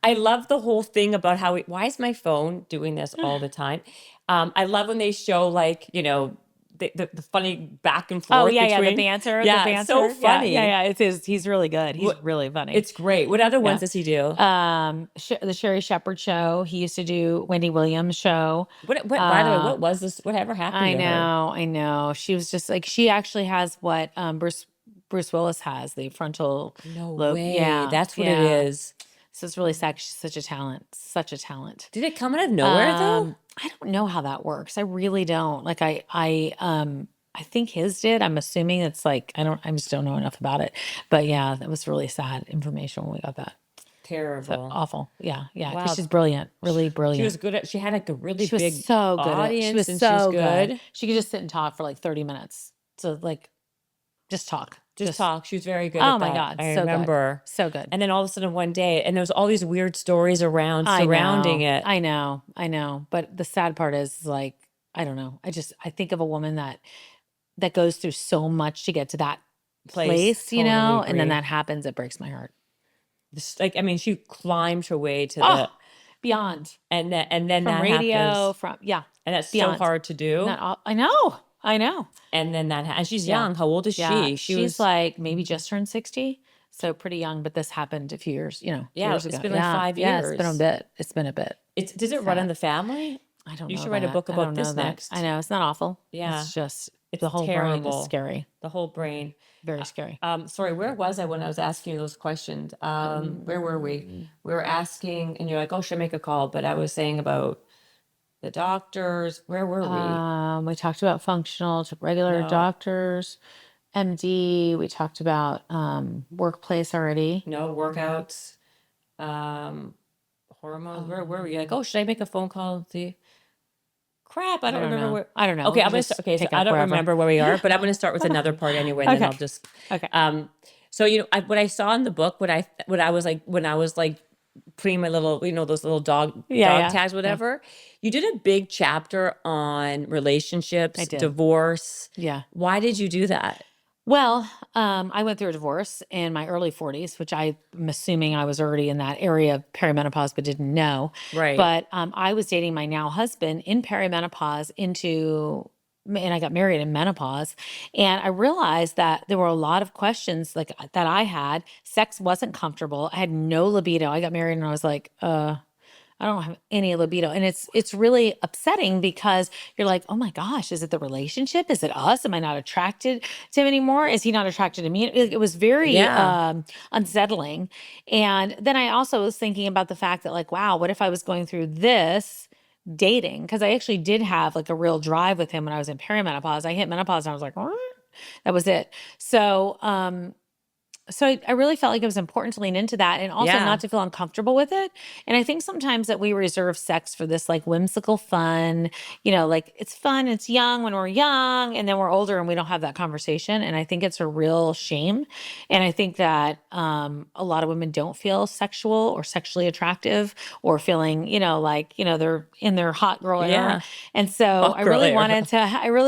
I love the whole thing about why is my phone doing this all the time? I love when they show like, the funny back and forth. Oh yeah, between, the banter. Yeah, the banter. it's so funny. Yeah. He's really good. He's really funny. It's great. What other ones does he do? The Sherry Shepherd show. He used to do Wendy Williams show. What by the way, what was this? Whatever happened to her? I know. She was just like, she actually has what Bruce Willis has, the frontal lobe. Way. Yeah, That's what it is. So it's really sad. She's such a talent. Did it come out of nowhere though? I don't know how that works. I really don't. Like I think his did. I'm assuming it's like, I just don't know enough about it. But yeah, that was really sad information when we got that. Terrible. So awful. Yeah. Wow. She's brilliant. Really brilliant. She was good she had like a really she was big so good audience. She was and so she's good. She could just sit and talk for like 30 minutes. So like, just talk. Just talk. She was very good Oh at my that. God. I So remember. good. So good. And then all of a sudden one day, and there was all these weird stories surrounding it. I know. But the sad part is like, I don't know. I think of a woman that goes through so much to get to that place, Totally and then agree. that happens. It breaks my heart. She climbed her way to Beyond. and then From that radio, happens. yeah. And that's beyond. so hard to do. I know. And then and she's Yeah. young. How old is Yeah. she? She's like maybe just turned 60. So pretty young, but this happened a few years, years it's ago. been like 5 years. Yeah, it's been a bit. Does it run in the family? I don't know. You should write a book I about don't know this that. next. I know. It's not awful. Yeah. It's just, It's the whole brain terrible. is scary. The whole brain. Very scary. Sorry, where was I when I was asking you those questions? Where were we? We were asking, and you're like, "Oh, should I make a call?" But I was saying about the doctors. Where were we? We talked about functional, regular No. doctors, MD. We talked about workplace already. No workouts, hormones. Where were we? Like, oh, should I make a phone call? Crap, I don't remember know. where. I don't know. Okay, We'll I'm gonna just start. Okay, so pick I up don't wherever. remember where we are, but I'm gonna start with another part anyway, and then Okay. I'll just. Okay. So what I saw in the book, when I was like putting my little, those little dog Yeah. tags, whatever. You did a big chapter on relationships, I did. divorce. Yeah. Why did you do that? Well, I went through a divorce in my early 40s, which I'm assuming I was already in that area of perimenopause, but didn't know. Right. But I was dating my now husband in perimenopause and I got married in menopause. And I realized that there were a lot of questions like that I had. Sex wasn't comfortable. I had no libido. I got married and I was like, I don't have any libido. And it's really upsetting because you're like, oh my gosh, is it the relationship? Is it us? Am I not attracted to him anymore? Is he not attracted to me? It was very unsettling. And then I also was thinking about the fact that like, wow, what if I was going through this dating? Because I actually did have like a real drive with him when I was in perimenopause. I hit menopause and I was like, that was it. So I really felt like it was important to lean into that and also Yeah. not to feel uncomfortable with it. And I think sometimes that we reserve sex for this like whimsical fun, like it's fun, it's young when we're young, and then we're older and we don't have that conversation. And I think it's a real shame. And I think that a lot of women don't feel sexual or sexually attractive or feeling, they're in their hot girl era. Yeah. And so Hot I girl really era.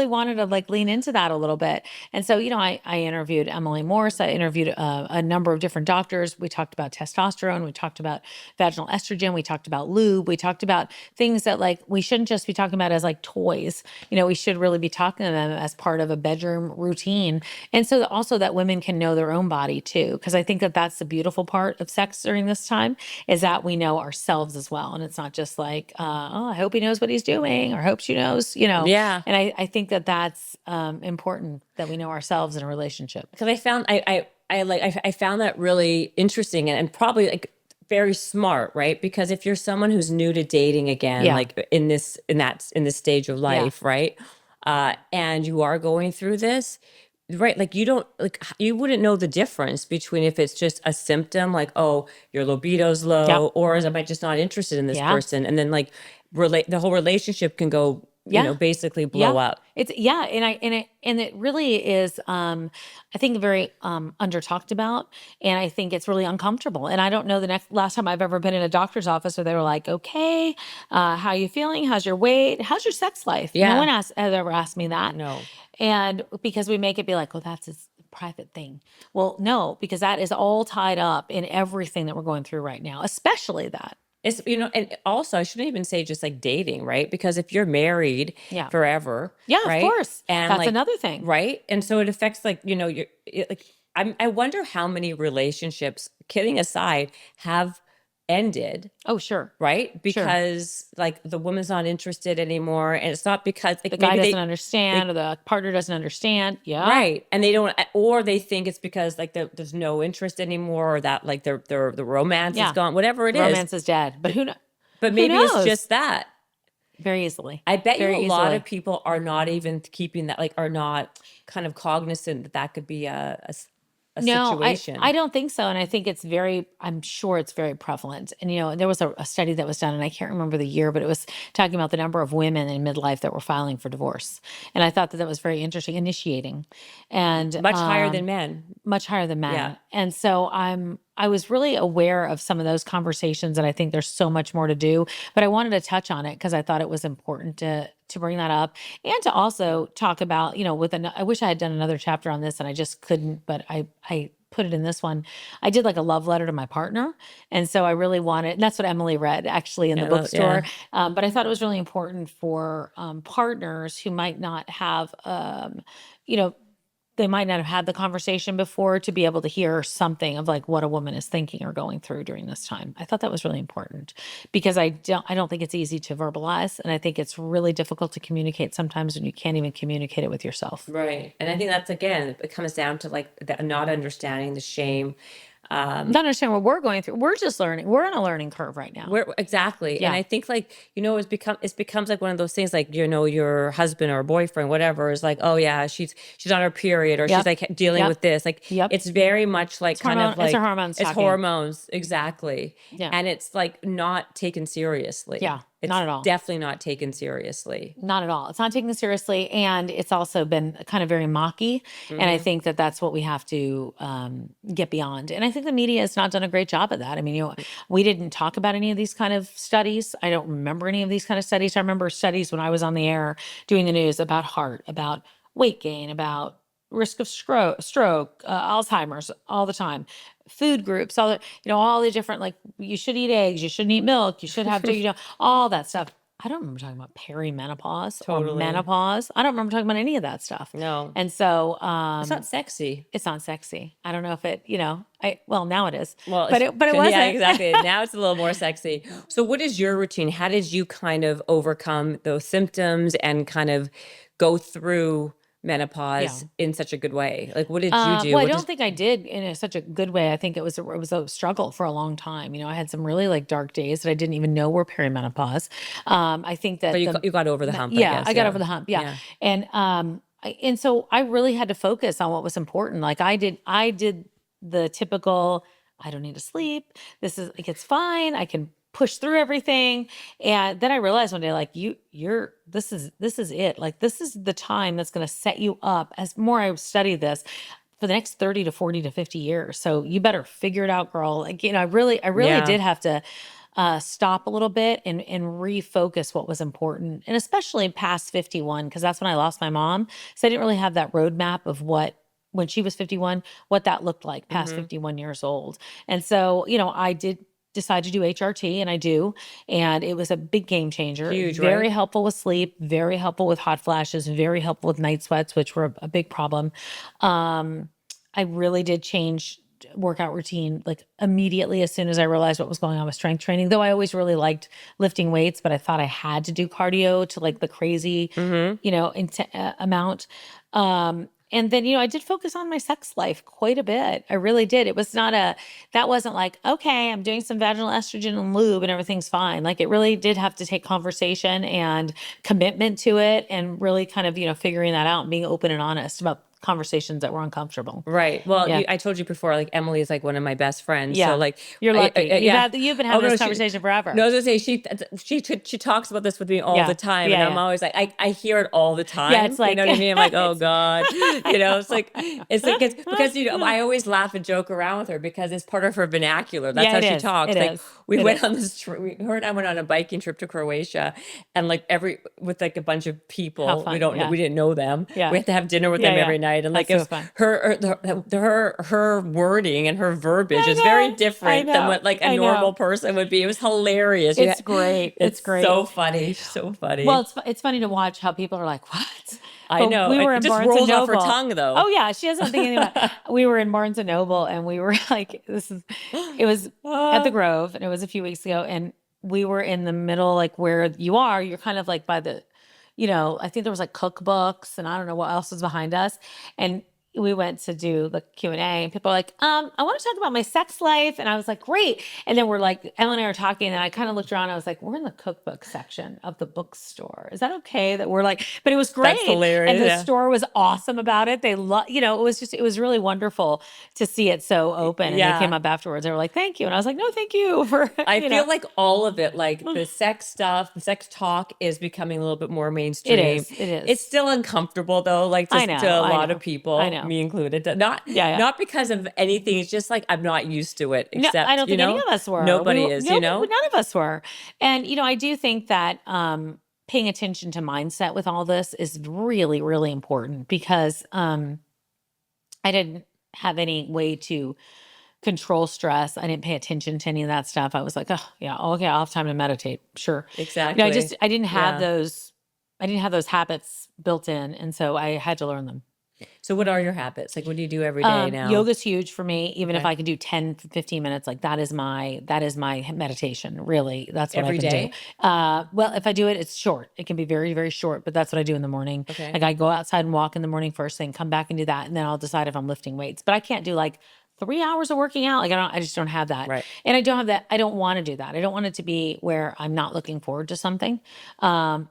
wanted to like lean into that a little bit. And so, I interviewed Emily Morse. I interviewed a number of different doctors. We talked about testosterone. We talked about vaginal estrogen. We talked about lube. We talked about things that like we shouldn't just be talking about as like toys. We should really be talking to them as part of a bedroom routine. And so also that women can know their own body too. Because I think that that's the beautiful part of sex during this time is that we know ourselves as well. And it's not just like, I hope he knows what he's doing or hope she knows, Yeah. And I think that that's important that we know ourselves in a relationship. Because I found I found that really interesting and probably like very smart, right? Because if you're someone who's new to dating again, Yeah. like in this stage of life, right? And you are going through this, right? Like you wouldn't know the difference between if it's just a symptom, like, oh, your libido's low, Yeah. or am I just not interested in this Yeah. person? And then like the whole relationship can go basically blow up. It's and it really is I think very under talked about, and I think it's really uncomfortable. And I don't know the last time I've ever been in a doctor's office where they were like, "Okay, how are you feeling? How's your weight? How's your sex life?" Yeah. No one has ever asked me that. No. And because we make it be like, "Oh, that's a private thing." Well, no, because that is all tied up in everything that we're going through right now, especially that. It's, and also I shouldn't even say just like dating, right? Because if you're married Yeah. forever, Yeah, right? of course. And That's like, another thing. right? And so it affects like, I wonder how many relationships, kidding aside, have ended, Oh, sure. right? Because like the woman's not interested anymore. And it's not because like The guy maybe doesn't understand or the partner doesn't understand. Yeah. right. And they don't, or they think it's because like there's no interest anymore, or that like the romance is gone, whatever it is. Romance is dead. But who knows? But maybe it's just that. Very easily. I bet you Very a lot easily. of people are not even keeping that, like, are not kind of cognizant that that could be a No, situation. I don't think so. And I think I'm sure it's very prevalent. And, there was a study that was done, and I can't remember the year, but it was talking about the number of women in midlife that were filing for divorce. And I thought that was very interesting, initiating. And Much higher than men. Much higher than men. Yeah. And so I was really aware of some of those conversations, and I think there's so much more to do, but I wanted to touch on it because I thought it was important to bring that up, and to also talk about, I wish I had done another chapter on this and I just couldn't, but I put it in this one. I did like a love letter to my partner. And so I really wanted, and that's what Emily read actually in the bookstore. But I thought it was really important for partners who might not have, they might not have had the conversation before, to be able to hear something of like what a woman is thinking or going through during this time. I thought that was really important because I don't think it's easy to verbalize. And I think it's really difficult to communicate sometimes when you can't even communicate it with yourself. Right. And I think that's, again, it comes down to like the not understanding, the shame. Not understand what we're going through. We're just learning. We're on a learning curve right now. Exactly. Yeah. And I think like, it becomes like one of those things, like, your husband or boyfriend, whatever, is like, oh yeah, she's on her period, or she's like dealing with this. Like, it's very much like kind of like, it's hormones. It's hormones. Exactly. Yeah. And it's like not taken seriously. Yeah. It's not at all. Definitely not taken seriously. Not at all. It's not taken seriously. And it's also been kind of very mocky. And I think that that's what we have to get beyond. And I think the media has not done a great job of that. I mean, we didn't talk about any of these kind of studies. I don't remember any of these kind of studies. I remember studies when I was on the air doing the news about heart, about weight gain, about risk of stroke, Alzheimer's, all the time. Food groups, all the different, like, you should eat eggs, you shouldn't eat milk, you should have to, all that stuff. I don't remember talking about perimenopause or menopause. I don't remember talking about any of that stuff. No. And so it's not sexy. It's not sexy. I don't know if it, well, now it is. Well, but it wasn't. Yeah, exactly. Now it's a little more sexy. So what is your routine? How did you kind of overcome those symptoms and kind of go through menopause in such a good way? Like, what did you do? Well, I don't think I did in such a good way. I think it was a struggle for a long time. I had some really like dark days that I didn't even know were perimenopause. I think that you got over the hump. Yeah, I got over the hump. Yeah. And so I really had to focus on what was important. Like I did the typical, I don't need to sleep. This is like, it's fine. I can push through everything. And then I realized one day, like, this is it. Like, this is the time that's going to set you up, as more I study this, for the next 30 to 40 to 50 years. So you better figure it out, girl. Like, I really did have to stop a little bit and refocus what was important. And especially past 51, because that's when I lost my mom. So I didn't really have that roadmap of when she was 51, what that looked like past 51 years old. And so, I did decide to do HRT, and I do. And it was a big game changer. Huge, very right? helpful with sleep, very helpful with hot flashes, very helpful with night sweats, which were a big problem. I really did change workout routine like immediately as soon as I realized what was going on with strength training, though I always really liked lifting weights, but I thought I had to do cardio to like the crazy, amount. And then, I did focus on my sex life quite a bit. I really did. It was that wasn't like, okay, I'm doing some vaginal estrogen and lube and everything's fine. Like, it really did have to take conversation and commitment to it, and really kind of, figuring that out and being open and honest about conversations that were uncomfortable. Right. Well, Yeah. I told you before, like Emily is like one of my best friends. Yeah. So like You're lucky. yeah. You've been Oh having no, this conversation forever. no, I was gonna say she talks about this with me all Yeah. the time, Yeah, and I'm yeah. always like I hear it all the time. Yeah, it's You like- know what I mean? I'm like, oh it's- God, you know, it's like it's because I always laugh and joke around with her because it's part of her vernacular. That's Yeah, how it she is. talks. It Like is. we It went is. on this her and I went on a biking trip to Croatia, and like with like a bunch of people How fun, yeah. we didn't know them. Yeah. We had to have dinner with Yeah, them yeah. every night, and like That's it's so fun. her wording and her verbiage I is very know, different I than know, what like a I know. normal person would be. It was hilarious. It's great. It's great. so funny. So funny. Well, it's funny to watch how people are like, what? I But know. We were It in just Barnes rolls and off her Noble. tongue, though. Oh yeah, she doesn't think anything about it. We were in Barnes and Noble, and we were like, it was at the Grove, and it was a few weeks ago, and we were in the middle, like where you're kind of like by the, I think there was like cookbooks, and I don't know what else was behind us, and we went to do the Q&A, and people are like, I want to talk about my sex life. And I was like, great. And then we're like, Ellen and I are talking, and I kind of looked around, and I was like, we're in the cookbook section of the bookstore. Is that okay that we're like, but it was great. That's hilarious, And the yeah. store was awesome about it. They it was really wonderful to see it so open. And Yeah. they came up afterwards. They were like, thank you. And I was like, no, thank you for, I feel like all of it, like the sex stuff, the sex talk is becoming a little bit more mainstream. It is. It's still uncomfortable though, like to, I know, to a I lot know, of people, I know. me included. Not Yeah. not because of anything. It's just like I'm not used to it. No, Except I don't think any of us were. Nobody is, none of us were. And, I do think that paying attention to mindset with all this is really, really important because I didn't have any way to control stress. I didn't pay attention to any of that stuff. I was like, oh, yeah, okay, I'll have time to meditate. Sure. Exactly. I didn't have Yeah. those habits built in. And so I had to learn them. So what are your habits? Like what do you do every day now? Yoga's huge for me. Even if Okay. I can do 10, 15 minutes, like that is my meditation. Really. That's what Every I can day? do. Well, if I do it, it's short. It can be very, very short, but that's what I do in the morning. Okay. Like I go outside and walk in the morning first thing, come back and do that. And then I'll decide if I'm lifting weights, but I can't do like 3 hours of working out. Like I just don't have that. Right. And I don't have that. I don't want to do that. I don't want it to be where I'm not looking forward to something.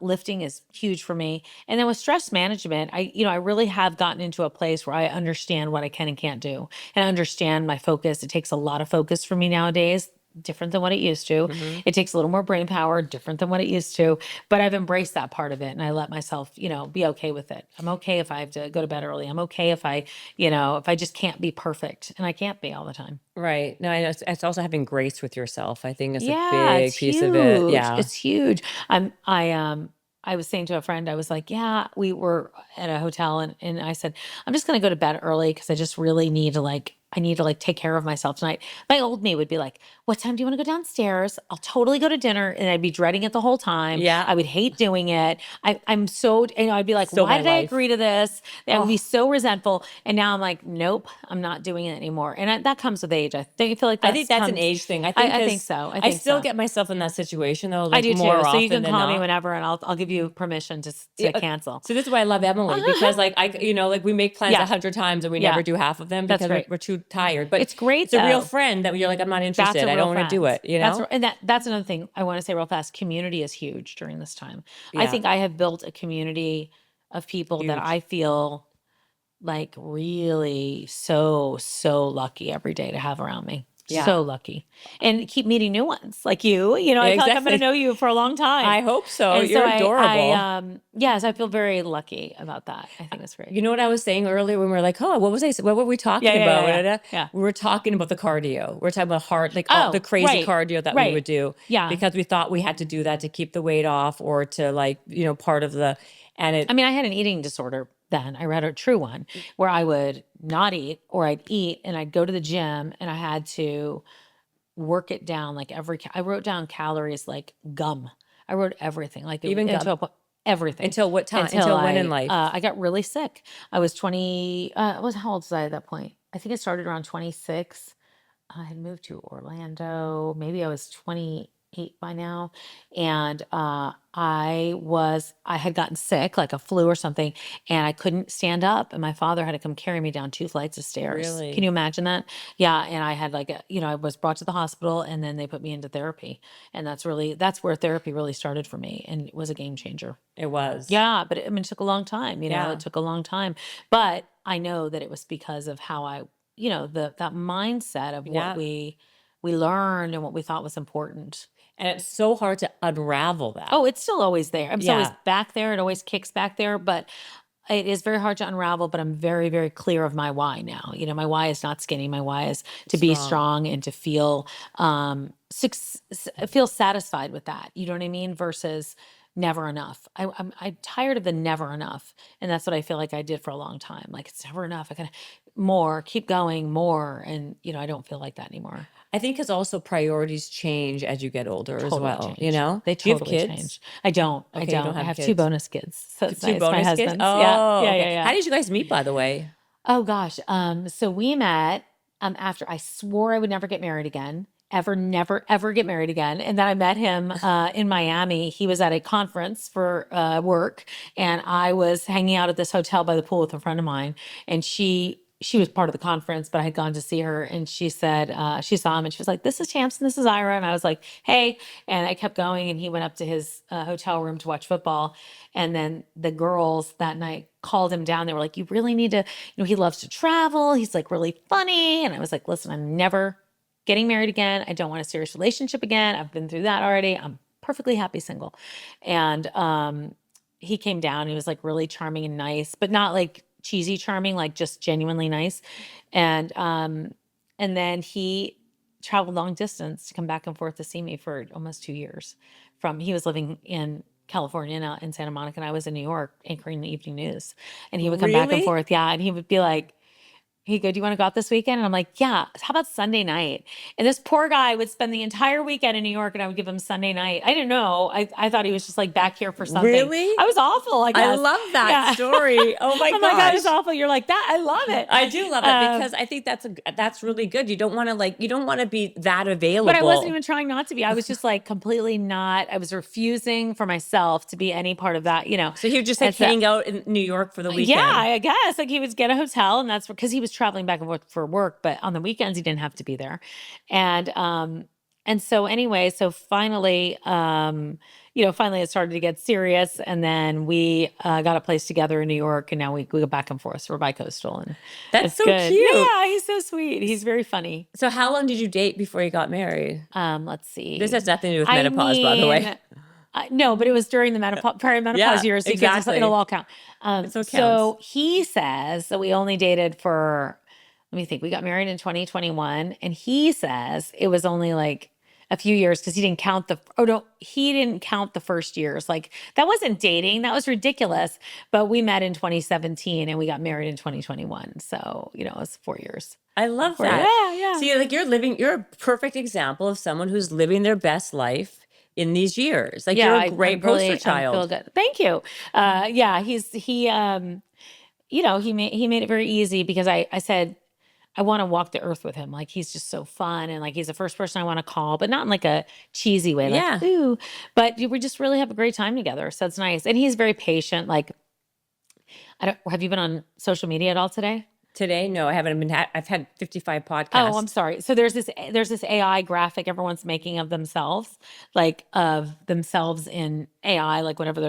Lifting is huge for me. And then with stress management, I really have gotten into a place where I understand what I can and can't do, and I understand my focus. It takes a lot of focus for me nowadays, different than what it used to. Mm-hmm. It takes a little more brain power, different than what it used to. But I've embraced that part of it, and I let myself, be okay with it. I'm okay if I have to go to bed early. I'm okay if I just can't be perfect, and I can't be all the time. Right. No, I know. It's also having grace with yourself. I think is a Yeah, big it's piece huge. of it. Yeah. It's huge. I was saying to a friend, I was like, yeah, we were at a hotel, and I said, I'm just going to go to bed early because I just really need to take care of myself tonight. My old me would be like, what time do you want to go downstairs? I'll totally go to dinner. And I'd be dreading it the whole time. Yeah. I would hate doing it. I'd be like, Still why my did I life. agree to this? I would be so resentful. And now I'm like, nope, I'm not doing it anymore. And that comes with age. I feel like I think that's an age thing. I think so. I still get myself in that situation though. Like I do more too. So often you can than call me not. whenever, and I'll give you permission to cancel. So this is why I love Emily because like like we make plans Yeah. 100 times and we Yeah. never do half of them That's because right. we're too tired. But It's great, It's a real though. friend that you're like, I'm not That's interested. a I real don't want to do friend. it. That's another thing I want to say real fast. Community is huge during this time. I Yeah. think I have built a community of people that Huge. I feel like really so lucky every day to have around me. Yeah. So lucky. And keep meeting new ones like you. I feel like I'm Exactly. going to know you for a long time. I hope so. And You're so adorable. yes, I feel very lucky about that. I think that's great. You know what I was saying earlier when we were like, oh, what were we talking Yeah, about? yeah. We were talking about the cardio. We are talking about hard, like Oh, all the crazy right, cardio that we right. would do. Yeah. Because we thought we had to do that to keep the weight off or to like, part of the, and it, I mean, I had an eating disorder then. I read a true one where I would not eat, or I'd eat and I'd go to the gym, and I had to work it down. Like I wrote down calories like gum. I wrote everything, like Even gum? everything. Until what time? Until when in life? I got really sick. I was 20. How old was I at that point? I think it started around 26. I had moved to Orlando. Maybe I was 20. 8 by now. And I had gotten sick, like a flu or something, and I couldn't stand up. And my father had to come carry me down 2 flights of stairs. Can Really? you imagine that? Yeah. And I had like I was brought to the hospital and then they put me into therapy. And that's where therapy really started for me. And it was a game changer. It was. Yeah. But it took a long time, Yeah. it took a long time. But I know that it was because of how that mindset of Yeah. what we learned and what we thought was important. And it's so hard to unravel that. Oh, it's still always there. It's always Yeah. back there. It always kicks back there, but it is very hard to unravel, but I'm very, very clear of my why now. My why is not skinny. My why is to be strong and to feel feel satisfied with that. You know what I mean? Versus never enough. I'm tired of the never enough. And that's what I feel like I did for a long time. Like, it's never enough. I gotta more, keep going, more. And I don't feel like that anymore. I think because also priorities change as you get older as Totally well, change. They Do you have totally kids? change. I don't. Okay, I you don't. don't I have have 2 kids. bonus kids. So it's Two nice. bonus My kids? husband's. Oh, Yeah. Yeah. okay. Yeah. Yeah. How did you guys meet, by the way? Oh gosh. So we met after I swore I would never get married again. Never, ever get married again. And then I met him in Miami. He was at a conference for work, and I was hanging out at this hotel by the pool with a friend of mine. And she was part of the conference, but I had gone to see her, and she said she saw him, and she was like, "This is Tamsen, this is Ira," and I was like, "Hey," and I kept going, and he went up to his hotel room to watch football, and then the girls that night called him down. They were like, "You really need to, he loves to travel. He's like really funny," and I was like, "Listen, I'm never getting married again. I don't want a serious relationship again. I've been through that already. I'm perfectly happy single." And he came down. He was like really charming and nice, but not like cheesy charming, like just genuinely nice. And then he traveled long distance to come back and forth to see me for almost 2 years. He was living in California now in Santa Monica, and I was in New York anchoring the evening news. And he would come back and Really? forth. Yeah. And he would be like, he'd go, "Do you want to go out this weekend?" And I'm like, "Yeah, how about Sunday night?" And this poor guy would spend the entire weekend in New York, and I would give him Sunday night. I didn't know. I thought he was just like back here for something. Really? I was awful, I guess. I love that Yeah. story. Oh my I'm like, "God, it's gosh. awful." You're like, "That, I love it." I do love it because I think that's really good. You don't want to be that available. But I wasn't even trying not to be. I was just like completely not. I was refusing for myself to be any part of that, So he would just And so- hang out in New York for the weekend. Yeah, I guess like he would get a hotel, and that's because he was traveling back and forth for work. But on the weekends, he didn't have to be there. And so anyway, so finally, finally it started to get serious, and then we got a place together in New York, and now we go back and forth. So we're bi-coastal, and That's it's so good. cute. Yeah, he's so sweet. He's very funny. So how long did you date before you got married? Let's see. This has nothing to do with menopause, by the way. No, but it was during the perimenopause Yeah, years. Because exactly. it'll all count. still So he says that we only dated for, let me think, we got married in 2021, and he says it was only like a few years because he didn't count he didn't count the first years. Like, that wasn't dating. That was ridiculous. But we met in 2017 and we got married in 2021. So, it was 4 years. I love Four- that. Yeah. See, like you're a perfect example of someone who's living their best life in these years. Like you're a great I'm poster really, I child. feel good. Thank you. He made it very easy because I said, I want to walk the earth with him. Like, he's just so fun. And like, he's the first person I want to call, but not in like a cheesy way. Like, Yeah. ooh, but we just really have a great time together. So it's nice. And he's very patient. Like, have you been on social media at all today? Today, no, I haven't been. I've had 55 podcasts. Oh, I'm sorry. So there's this AI graphic everyone's making of themselves, like of themselves in AI, like whatever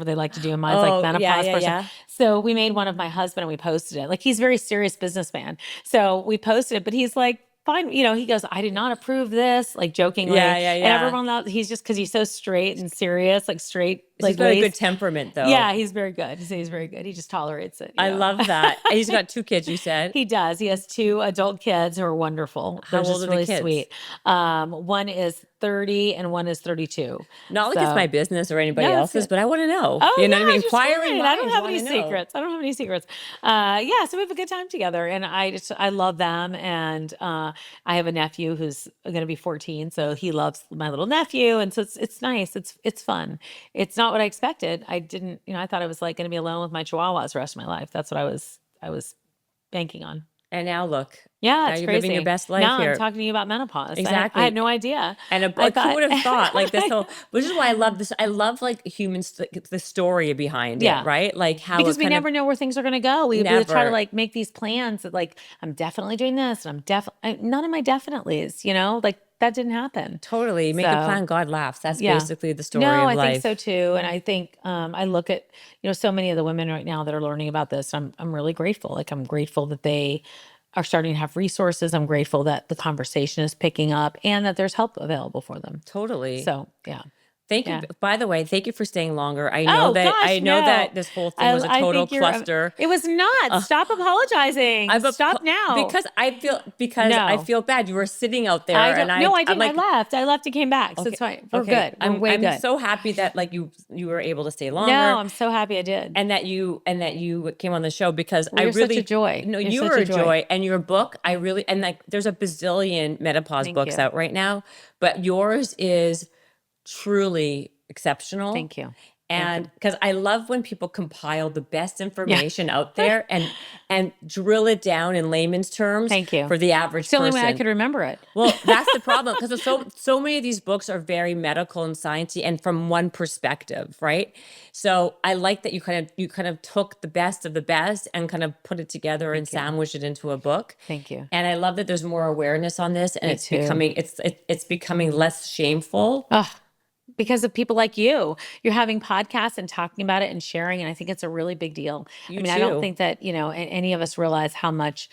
they like to do. And mine's like menopause person. Yeah. So we made one of my husband and we posted it. Like, he's a very serious businessman. So we posted it, but he's like, fine. He goes, "I did not approve this," like jokingly. Yeah. And everyone else, he's just, because he's so straight and serious, like straight. He's got a good temperament, though. Yeah, he's very good. He's very good. He just tolerates it. I love that. He's got 2 kids, you said? He does. He has 2 adult kids who are wonderful. How They're old just are the really kids? sweet. One is 30 and one is 32. Not like it's my business or anybody No, it's else's, good. but I want to know. Oh, You know what I mean? you're Inquiring fine. I don't minds have any wanna know. secrets. So we have a good time together, and I love them. And I have a nephew who's going to be 14, so he loves my little nephew, and so it's nice. It's fun. It's not what I expected. I thought I was like going to be alone with my chihuahuas the rest of my life. That's what I was banking on. And now look. Yeah, Now it's you're crazy. living your best life now here. I'm talking to you about menopause. Exactly. I had no idea. And I who thought- would have thought like this whole, which is why I love this. I love like humans, the story behind Yeah. it, right? Like how because it we kind never of, know where things are going to go. We try to Never. like make these plans that like, I'm definitely doing this and I'm none of my definitelys, like that didn't happen. totally make a So, plan, God laughs. That's yeah. basically the story No, of I life. think so too. And I think I look at, so many of the women right now that are learning about this. I'm really grateful. Like I'm grateful that they are starting to have resources. I'm grateful that the conversation is picking up and that there's help available for them. Totally. So yeah. Thank you. Yeah. By the way, thank you for staying longer. I know that this whole thing was a total cluster. It was not. Stop apologizing. Stop now. Because I No. feel bad. You were sitting out there, I don't. and I No, I didn't. I'm like, I left and came back. So it's fine. We're good. We're way I'm good. so happy that like you were able to stay longer. No, I'm so happy I did. and that you came on the show because Well, I you're really such a joy. No, You're you such were a a joy. joy, and your book I really and like there's a bazillion menopause Thank books you. out right now, but yours is truly exceptional. Thank you. And because I love when people compile the best information out there and drill it down in layman's terms. Thank you. For the average It's the only person. way I could remember it. Well, that's the problem because so many of these books are very medical and sciencey and from one perspective, right? So I like that you kind of took the best of the best and kind of put it together and sandwiched it into a book. Thank you. And I love that there's more awareness on this, and Me it's too. becoming less shameful. Because of people like you. You're having podcasts and talking about it and sharing, and I think it's a really big deal. I too. don't think that, any of us realize how much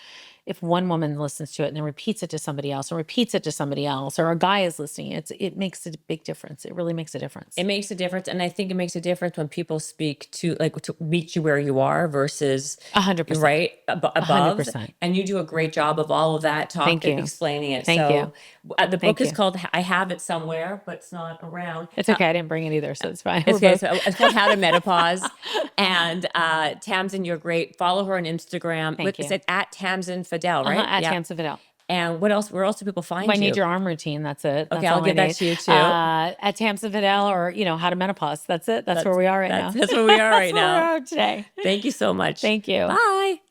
if one woman listens to it and then repeats it to somebody else and repeats it to somebody else, or a guy is listening, it makes a big difference. It really makes a difference. It makes a difference, and I think it makes a difference when people speak to meet you where you are versus 100%. right above. 100%. And you do a great job of all of that, Thank you. explaining it. Thank you. The book is you. called I Have It Somewhere, but it's not around. It's okay. I didn't bring it either, so it's fine. It's okay. So it's called How to Menopause. And Tamsen, you're great. Follow her on Instagram. Thank you. It's at Tamsen Fadal, right? At Tamsen Fadal. And what else? Where else do people find I you? need your arm routine. That's it. That's Okay, I'll all give I that need. to you too. At Tamsen Fadal, or How to Menopause. That's it. That's where we are right now. That's where we are right That's where now. we are today. Thank you so much. Thank you. Bye.